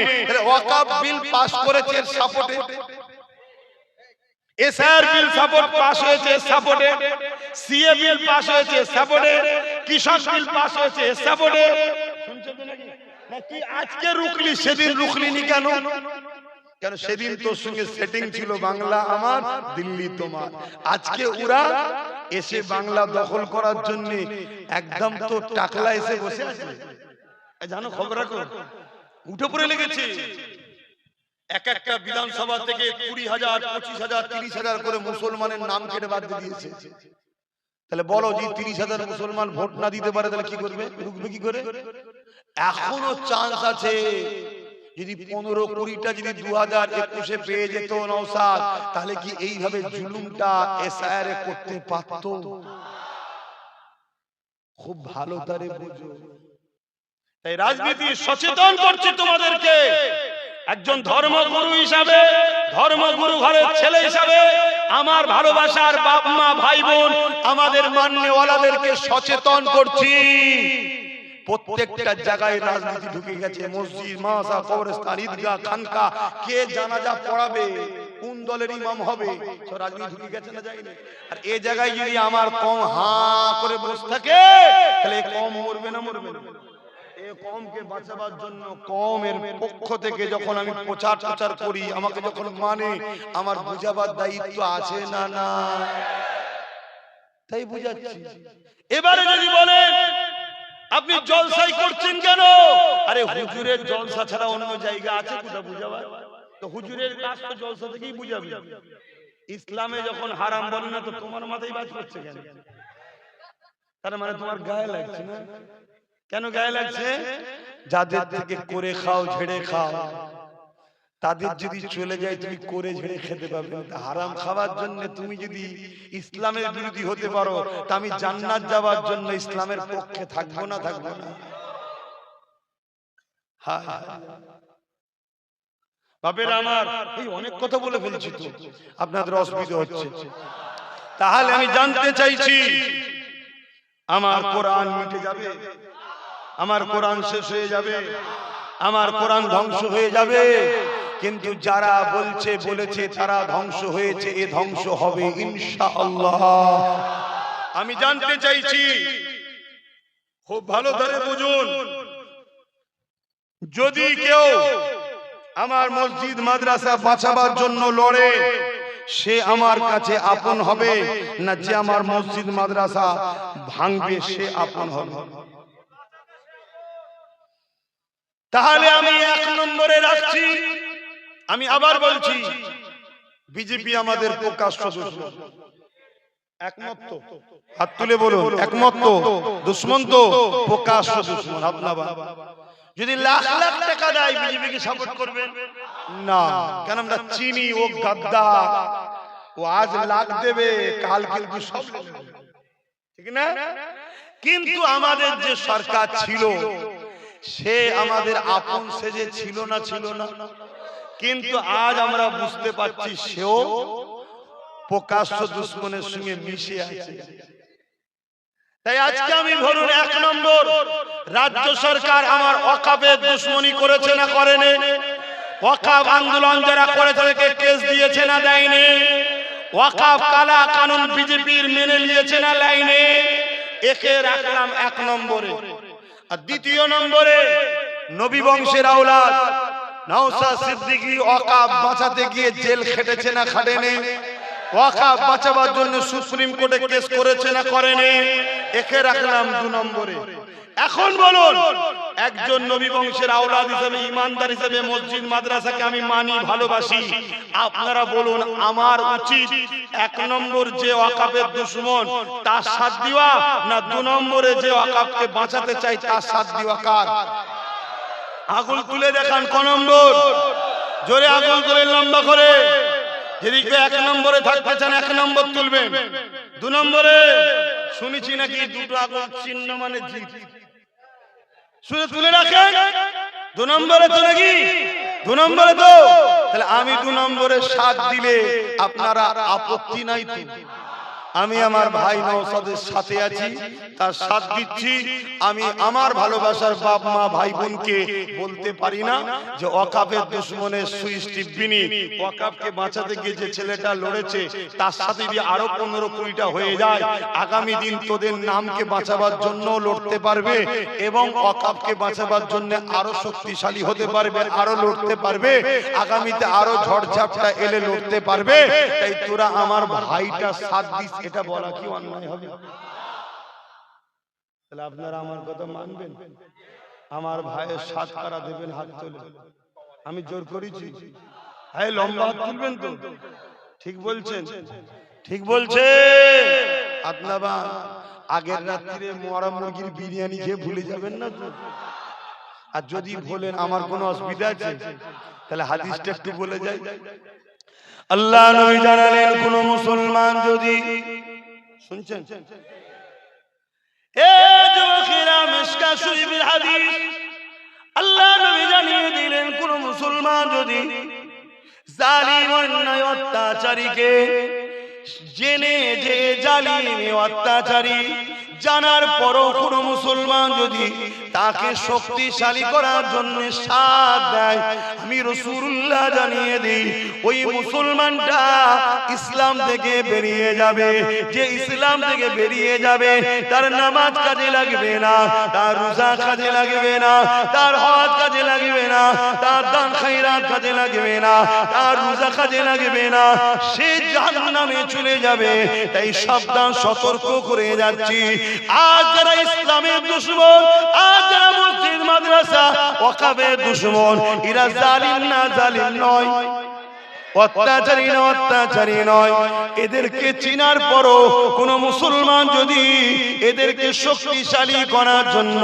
A: ওয়াকফ বিল পাস করেছে সাপোর্টে, এসআর বিল সাপোর্ট পাস হয়েছে সাপোর্টে, সিএ বিল পাস হয়েছে সাপোর্টে, কৃষক বিল পাস হয়েছে সাপোর্টে। শুনছো তো নাকি? নাকি আজকে রুকলি, সেদিন রুকলিনি কেন? কেন সেদিন তোর সঙ্গে সেটিং ছিল বাংলা আমার, দিল্লি তোমার। আজকে ওরা এসে বাংলা দখল করার জন্য একদম তো টাকলা এসে বসে আছে। জানো, খবর রাখো, উঠে পড়ে লেগেছে। এক একটা বিধানসভা থেকে 20,000, 25,000, 30,000 করে মুসলমানের নাম কেটে বাদ দিয়ে দিয়েছে। তাহলে বলো, যে 30,000 মুসলমান ভোট না দিতে পারে তাহলে কি করবে? রুখবে কি করে? এখনো চান্স আছে। যদি 15-20টা যদি 2021-এ পেয়ে যেত নওশাদ, তাহলে কি এইভাবে জুলুমটা এসআইআর করতে পারত? খুব ভালো তারে বুঝো। তাই রাজনীতি সচেতন করছি তোমাদেরকে, একজন ধর্মগুরু হিসাবে, ধর্মগুরু ঘরের ছেলে হিসাবে, আমার ভালোবাসার বাপ মা ভাই বোন, আমাদের মান্যওয়ালাদেরকে সচেতন করছি। প্রত্যেকটা জায়গায় রাজনীতি ঢুকে গেছে। মসজিদ, মাদ্রাসা, কবরস্থান, ঈদগাহ, খানকা, কে জানাজা পড়াবে, কোন দলের ইমাম হবে, সব রাজনীতি ঢুকে গেছে না যায়নি? আর এই জায়গায় যদি আমার কম হা করে বসে থাকে, তাহলে কম মরবে না মরবে না? এই কমকে বাঁচাবার জন্য কমের পক্ষ থেকে যখন আমি প্রচার করি, আমাকে যখন মানে, আমার বুঝাবার দায়িত্ব আছে না না? তাই বুঝাচ্ছি। এবারে যদি বলেন আপনি জলসাই করছেন কেন? আরে হুজুরের জলসা ছাড়া অন্য জায়গা আছে কোথা বুঝাবার? তো হুজুরের কাজ তো জলসা থেকেই বুঝাবে। ইসলামে যখন হারাম বলে না, তো তোমার মাথায় বাজ পড়ছে কেন? তার মানে তোমার গায়ে লাগছে না? কেন গায়ে লাগছে? যাদের থেকে করে খাও, ঝেড়ে খাও, তাদের যদি চলে যায় তুমি করে ঝেড়ে খেতে পাবে। হারাম খাওয়ার জন্য তুমি যদি ইসলামের বিরোধী হতে পারো, তা আমি জান্নাত যাওয়ার জন্য ইসলামের পক্ষে থাকবো না থাকবো না? হ্যাঁ, বাপের আমার, এই অনেক কথা বলে ফেলছি তো, আপনাদের অসুবিধা হচ্ছে। তাহলে আমি জানতে চাইছি, আমার কোরআন মিটে যাবে? আমার কোরআন শেষ হয়ে যাবে? আমার কোরআন ধ্বংস হয়ে যাবে? কিন্তু যারা বলেছে তারা ধ্বংস হয়েছে, এ ধ্বংস হবে ইনশাআল্লাহ। আমি জানতে চাইছি, খুব ভালো করে বুঝুন, যদি কেউ আমার মসজিদ মাদ্রাসা বাঁচাবার জন্য লড়ে, সে আমার কাছে আপন হবে না যে আমার মসজিদ মাদ্রাসা ভাঙবে সে আপন হবে? তাহলে আমি 1 নম্বরে রাখছি, আমি আবার বলছি, বিজেপি আমাদের প্রকাশ্য দুশমন। একমত তো? হাত তুলে বলুন একমত তো? দুশমন তো, প্রকাশ্য দুশমন। আপনারা যদি লাখ লাখ টাকা দেয় বিজেপিকে সাপোর্ট করবেন না? কেন? আমরা চিনি ও গাদ্দার, ও আজ লাখ দেবে, কাল কিন্তু সব, ঠিক না? কিন্তু আমাদের যে সরকার ছিল, সে আমাদের আপন সেজে ছিল না? ছিল না? কিন্তু আজ আমরা বুঝতে পারছি সেও প্রকাশ্য দুশমনের সঙ্গে মিশে আছে। তাই আজকে আমি ধরুন 1 নম্বর, রাজ্য সরকার আমার ওয়াকফের দুশমনি করেছে না করেনি? ওয়াকফ আন্দোলন যারা করে তাদেরকে কেস দিয়েছে না দেয়নি? ওয়াকফ কালা কানুন বিজেপির মেনে নিয়েছে না লাইনে? একে রাখলাম 1 নম্বরে। আর 2 নম্বরে, নবী বংশের আওলাদ নওশাদ সিদ্দিকী ওয়াকফ বাঁচাতে গিয়ে জেল খেটেছে না খাটেনি? ওয়াকাফ বাঁচাবার জন্য সুপ্রিম কোর্টে কেস করেছে না করেনি? একে রাখলাম 2 নম্বরে। এখন বলুন, একজন নবী বংশের আওলাদ হিসেবে, ইমানদার হিসেবে মসজিদ মাদ্রাসাকে আমি মানি, ভালোবাসি। আপনারা বলুন, আমার উচিত 1 নম্বর যে ওয়াকাফের দুশমন তার সাথ দেওয়া, না 2 নম্বরে যে ওয়াকাফকে বাঁচাতে চাই তার সাথ দেওয়া? কার? আগুন তুলে দেখান ক নম্বর, জোরে আগুন তুলে লম্বা করে। যদি 1 নম্বরে থাকতে চান 1 নম্বর তুলবেন। 2 নম্বরে শুনেছি নাকি দুটো আগুন চিহ্ন মানে জিত, শুনে তুলে রাখেন। 2 নম্বরে তো নাকি 2 নম্বরে তো, তাহলে আমি 2 নম্বরে সাথ দিলে আপনারা আপত্তি নাই তো? আমি আমার ভাই নওশাদের সাথে আছি, তার সাথ দিচ্ছি। আমি আমার ভালোবাসার বাপ মা ভাই বোনকে বলতে পারি না যে ওয়াকাফের দুশমনের সুইচ টিপবিনি। ওয়াকাফকে বাঁচাতে গিয়ে যে ছেলেটা লড়েছে তার সাথে যদি আরো 15-20টা হয়ে যায়, আগামী দিন তোদের নামকে বাঁচাবার জন্য লড়তে পারবে এবং ওয়াকাফকে বাঁচাবার জন্য আরো শক্তিশালী হতে পারবে, আরো লড়তে পারবে, আগামীতে আরো ঝড়ঝাপটা এলে লড়তে পারবে। তাই তোরা আমার ভাইটা সাথ দিস, এটা বলা কি অন্যায় হবে? তাহলে আপনারা আমার কথা মানবেন? আমার ভাইয়ের সাথ কারা দেবেন? হাত তোলে। আমি জোর করেছি? হ্যাঁ, লম্বা হাত তুলবেন তো? ঠিক বলছেন? ঠিক বলছে? আপনারা আগের রাত্রিরে মরা মুরগির বিরিয়ানি খেয়ে ভুলে যাবেন না তো? আর যদি বলেন আমার কোনো অসুবিধা আছে, তাহলে হাদিসটা একটু বলে যাই। আল্লাহ নবী জানালেন, কোন মুসলমান যদি, শুনছেন এ যুবকেরা, মিশকাত শরীফের হাদিস, আল্লাহ নবী জানিয়ে দিলেন, কোন মুসলমান যদি জালিম অন্যায় অত্যাচারীকে, জেনে যে জালিম অত্যাচারী জানার পরও কোন মুসলমান যদি তাকে শক্তিশালী করার জন্য সাথ দেয়, আমি রাসূলুল্লাহ জানিয়ে দিই ওই মুসলমানটা ইসলাম থেকে বেরিয়ে যাবে। যে ইসলাম থেকে বেরিয়ে যাবে তার নামাজ কাজে লাগবে না, তার রোজা কাজে লাগবে না, তার হজ কাজে লাগবে না, তার দান খায়রাত কাজে লাগবে না, তার রোজা কাজে লাগবে না, সে জাহান্নামে চলে যাবে। তাই সাবধান, সতর্ক করে যাচ্ছি। আজ যারা ইসলামের দুশমন, আজ যারা মসজিদ মাদ্রাসা ওয়াকাফের দুশমন, এরা জালিম না, জালিম নয়, অত্যাচারী না, অত্যাচারী নয়। এদেরকে চিনার পরও কোন মুসলমান যদি এদেরকে শক্তিশালী করার জন্য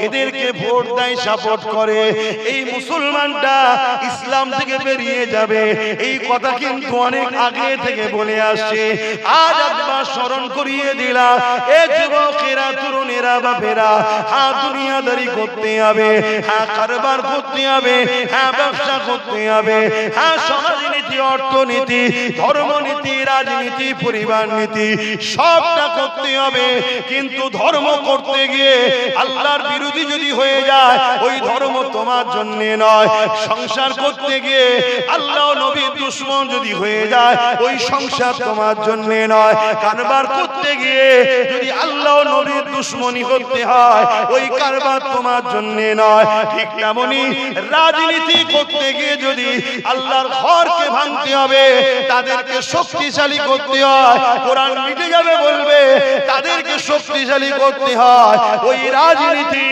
A: এদেরকে ভোট দেয়, সাপোর্ট করে, এই মুসলমানটা ইসলাম থেকে বেরিয়ে যাবে। এই কথা কিন্তু অনেক আগে থেকে বলে আসছে। আজ একবার স্মরণ করিয়ে দিলাম, এ যুবকেরা, তরুণেরা, বাপেরা, হ্যাঁ দুনিয়াদারি করতে হবে, হ্যাঁ কারবার করতে হবে, হ্যাঁ ব্যবসা করতে হবে, হ্যাঁ সমাজনীতি, অর্থনীতি, ধর্মনীতি, রাজনীতি, পরিবার নীতি সবটা করতে হবে। কিন্তু ধর্ম করতে গিয়ে আল্লাহর বিরোধী যদি হয়ে যায়, ওই ধর্ম তোমার জন্য নয়। সংসার করতে গিয়ে আল্লাহ নবীর দুশমন যদি হয়ে যায়, ওই সংসার তোমার জন্য নয়। কারবার করতে গিয়ে যদি আল্লাহ নবীর দুশমনি করতে হয়, ওই কারবার তোমার জন্য নয়। ঠিক তেমনি রাজনীতি করতে গিয়ে যদি আল্লাহর ঘরকে ভাঙতে হবে, তাদেরকে শক্তিশালী করতে হয়, কোরআন মিটে যাবে বলবে, তাদেরকে শক্তিশালী করতে হয়, ওই রাজনীতি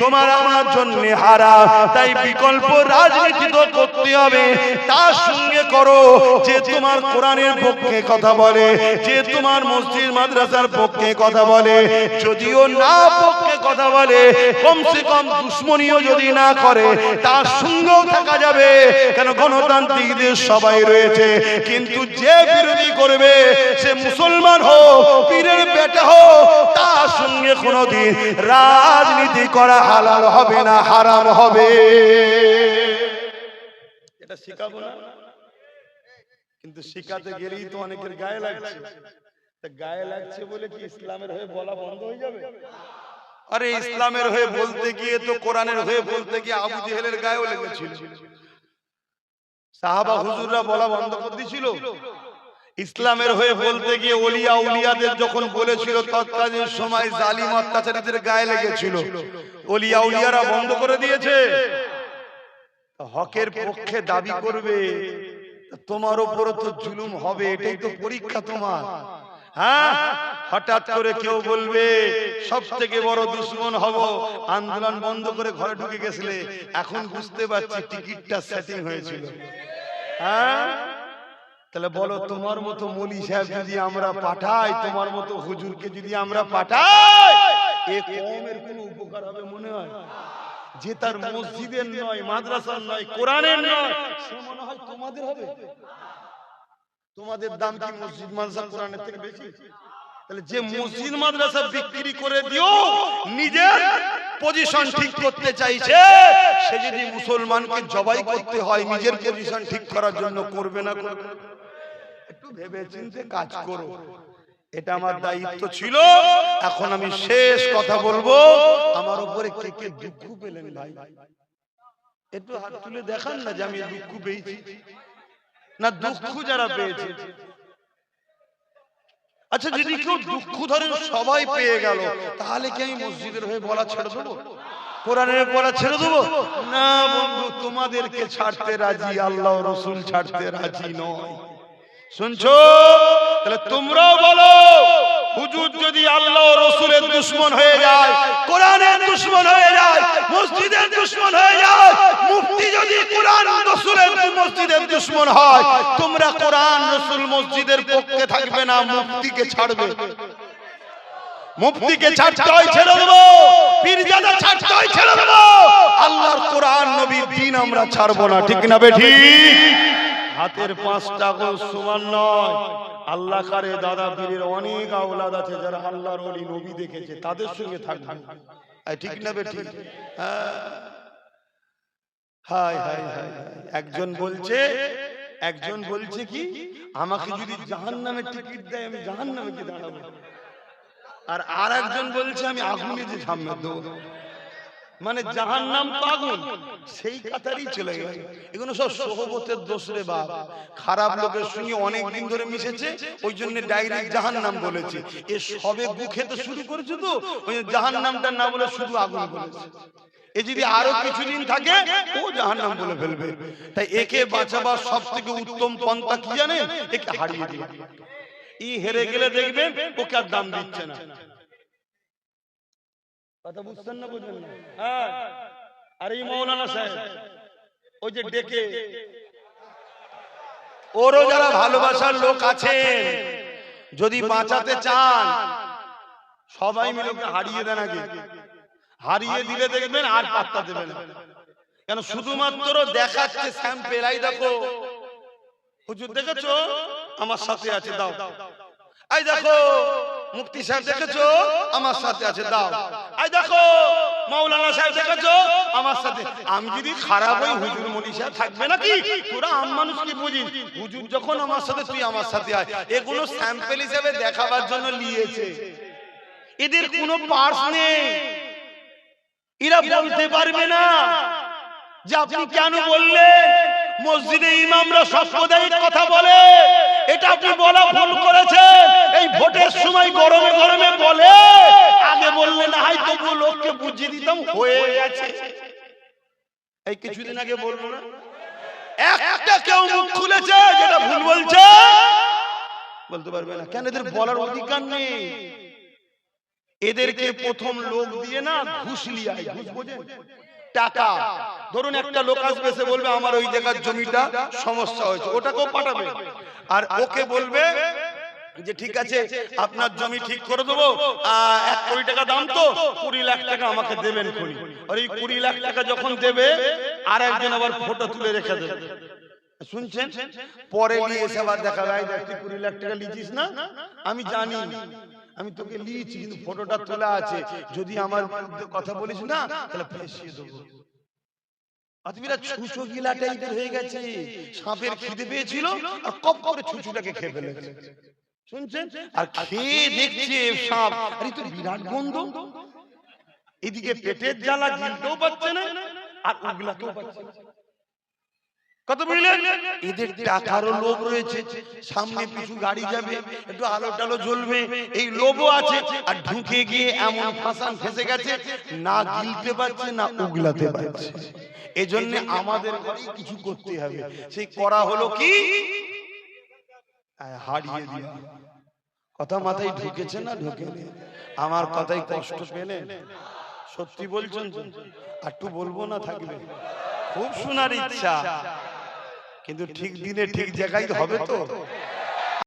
A: তোমার আমার জন্য হারাম। তাই বিকল্প রাজনীতি তো করতে হবে, তার সঙ্গে করো যে তোমার কোরআনের পক্ষে কথা বলে, যে তোমার মসজিদ মাদ্রাসার পক্ষে কথা বলে। যদিও না পক্ষে কথা বলে, কমসে কম দুশ্মনীও যদি না করে, তার সঙ্গেও থাকা যাবে। কেন, গণতান্ত্রিক দেশ সবাই রয়েছে। কিন্তু যে বিরোধী করবে, সে মুসলমান হোক, পীরের বেটা হোক, তার সঙ্গে কোনোদিন রাজনীতি করা হালাল হবে না, হারাম হবে। এটা শিখাবো না? কিন্তু শিখাতে গেলেই তো অনেকের গায়ে লাগছে। গায়ে লাগছে বলে কি ইসলামের হয়ে বলা বন্ধ হয়ে যাবে? আরে ইসলামের হয়ে বলতে গিয়ে তো কোরআনের হয়ে বলতে গিয়ে আবু জেহেলের গায়েও লেগেছিল। সাহাবা হুজুররা বলা বন্ধ করে দিয়েছিল। ইসলামের হয়ে বলতে গিয়ে ওলিয়া উলিয়াদের যখন বলেছিল, তৎকালীন সময় জালিম অত্যাচারীদের গায়ে লেগেছিল। ওলিয়া উলিয়ারা বন্ধ করে দিয়েছে। হকের পক্ষে দাবি করবে, তোমার উপরে তো জুলুম হবে, এটাই তো পরীক্ষা তোমার। হ্যাঁ, হঠাৎ করে কেউ বলবে সব থেকে বড় দুশ্মন হব, আন্দোলন বন্ধ করে ঘরে ঢুকে গেছিলে, এখন বুঝতে পারছি টিকিটটা সেটিং হয়েছিল। হ্যাঁ, তাহলে বলো, তোমার মতো মৌলী সাহেব যদি আমরা পাঠাই, তোমার মতো হুজুরকে যদি আমরা পাঠাই, এ কওমের কোন উপকার হবে মনে হয়? যে তার মসজিদের নয়, মাদ্রাসার নয়, কোরআনের নয়, সে মনে হয় তোমাদের হবে। তোমাদের দাম কি মসজিদ মাদ্রাসা কোরআনের থেকে বেশি? তাহলে যে মসজিদ মাদ্রাসা বিক্রি করে দিও নিজের পজিশন ঠিক করতে চাইছে, সে যদি মুসলমানকে জবাই করতে হয় নিজের পজিশন ঠিক করার জন্য, করবে না? করবে? একটু ভেবে চিন্তে কাজ করো। এটা আমার দায়িত্ব ছিল। এখন আমি শেষ কথা বলবো। আমার উপরে কে কে দুঃখ পেলেন ভাই? একটু হাত তুলে দেখান না যে আমি দুঃখ পেয়েছি না। দুঃখ যারা পেয়েছে, আচ্ছা যদি কেউ দুঃখ ধরে সবাই পেয়ে গেল, তাহলে কি আমি মসজিদের হয়ে বলা ছেড়ে দেবো, কোরআনের বলা ছেড়ে দেবো? না বন্ধু, তোমাদেরকে ছাড়তে রাজি, আল্লাহ রসুল ছাড়তে রাজি নয়। শুনছো? তাহলে তোমরাও বলো, হুজুর যদি আল্লাহ রসুলের দুশমন হয়ে যায়, কোরআনের দুশমন হয়ে যায়, মসজিদের দুশমন হয়ে যায়, মুফতি যদি কোরআন রসুলের মসজিদের দুশমন হয়, তোমরা কোরআন রসুল মসজিদের পক্ষে থাকবে না, মুফতিকে ছাড়বে। মুফতিকে ছাড়তে হয় ছেড়ে দেবো, পীরজাদা ছাড়তে হয় ছেড়ে দেবো, আল্লাহর কোরআন নবীর দ্বীন আমরা ছাড়বো না। ঠিক না বেঠিক? হাতের পাঁচটা গোল সমান নয়। আল্লাহ কারে দাদা পীরের অনেক আওলাদ আছে যারা আল্লাহর ওলি নবী দেখেছে, তাদের সঙ্গে থাকবে। ঠিক না বেঠিক? হায় হায় হায়। একজন বলছে কি, আমাকে যদি জাহান্নামের টিকিট দেয় আমি জাহান্নামে কি দাঁড়াবো, আর একজন বলছে আমি আগুনে যে ঝাঁপ দেবো। মানে জাহান্নাম তো আগুন, সেই কাতারই চলে গেল। এগুলো সব সোহবতের দোষ রে বাপ। খারাপ লোকের সঙ্গে অনেক দিন ধরে মিশেছে, ওই জন্য ডাইরেক্ট জাহান্নাম বলেছে। এ সবে গু খেতে শুরু করেছে, তো ওই জাহান্নামটা না বলে শুধু আগুন বলেছে। এ যদি আরো কিছুদিন থাকে, ও জাহান্নাম বলে ফেলবে। তাই একে বাঁচাবার সব থেকে উত্তম পন্থা কি জানেন? একে হারিয়ে দিবে। ই হেরে গেলে দেখবেন ওকে আর দাম দিচ্ছে না। কথা বুঝছেন না? বুঝলেন না? হ্যাঁ। আর এই মৌলানা সাহেব ওই যে ডেকে, ওরও যারা ভালোবাসার লোক আছেন, যদি বাঁচাতে চান সবাই মিলে ওকে হারিয়ে দেন আগে। হারিয়ে দিলে দেখবেন আর পাত্তা দেবেন না। কেন? শুধুমাত্র দেখাচ্ছে স্যাম্পেল। এই দেখো হুজুর দেখেছো আমার সাথে আছে, দাও। এই দেখো মুফতি সাহেব দেখেছো আমার সাথে আছে, দাও। এই দেখো মাওলানা সাহেব দেখেছো আমার সাথে। আমি যদি খারাপ হই, হুজুর মলি সাহেব থাকবে নাকি? তোরা আম মানুষ কি বুঝিস? হুজুর যখন আমার সাথে, তুই আমার সাথে আয়। এগুলো স্যাম্পল হিসেবে দেখাবার জন্য নিয়েছে। এদের কোনো পার্স নেই। এরা বলতে পারবে না যে আপনি কেন বললেন। মসজিদে ইমামরা সাম্প্রদায়িক কথা বলে, এটা আপনি বলা ভুল করেছেন। এই ভোটের সময় গরমে গরমে বলে, আগে বললে না হয় তবু লোককে বুঝিয়ে দিতাম, হয়ে গেছে। এই কিছুদিন আগে বলবো না, একটা কেউ মুখ খুলেছে যেটা ভুল বলছে, বলতে পারবে না। কেন? এদের বলার অধিকার নেই। এদেরকে প্রথম লোক দিয়ে না ঘুষ লিয়ায়। ঘুষ বোঝেন? টাকা। ধরুন একটা লোক আসবে, সে বলবে আমার ওই জায়গার জমিটা সমস্যা হয়েছে, ওটাকেও পাঠাবে। আর ওকে বলবে যে ঠিক আছে আপনার জমি ঠিক করে দেবো, 1 কোটি টাকা দাম, তো 20 লাখ টাকা আমাকে দেবেন। আর এই 20 লাখ টাকা যখন দেবে, আর একজন আবার ফটো তুলে রেখে দেবে। শুনছেন? পরে নিয়ে এসে আবার দেখা যায়, দেখ তুই 20 লাখ টাকা লিখিস না, আমি জানি, আমি তোকে লিয়েছি, কিন্তু ফটোটা তোলা আছে, যদি আমার কথা বলিস না তাহলে ফেসিয়ে দেবো। আজমিরা ছুঁচো গিলা টাইপের হয়ে গেছে। সাপের খিদে পেয়েছিল আর কপ করে ছুঁচুটাকে খেয়ে ফেলেছে। শুনছেন? আর খেয়ে দেখছে সাপ, আরে তো বিরাট গন্ধ। এদিকে পেটের জ্বালা, গিলতেও পাচ্ছে না আর উগলাতেও পাচ্ছে না। কত বুঝলেন? এদের টাকারও লোভ রয়েছে, সামনে পিছু গাড়ি যাবে, একটু আলো টালো জ্বলবে, এই লোভও আছে। আর ঢুকে গিয়ে এমন ফাঁসান ফেসে গেছে, না গিলতে পারছে না উগলাতে পারছে। এজন্য আমাদের ঘরে কিছু করতে হবে। সেই করা হলো কি, হারিয়ে দিয়ে। কথা মাথায় ঢুকেছে না ঢুকেনি? আমার কথাই কষ্ট পেলেন? সত্যি বলছেন তো? একটু বলবো না থাকবে? খুব শোনার ইচ্ছা, কিন্তু ঠিক দিনে ঠিক জায়গায় হবে তো।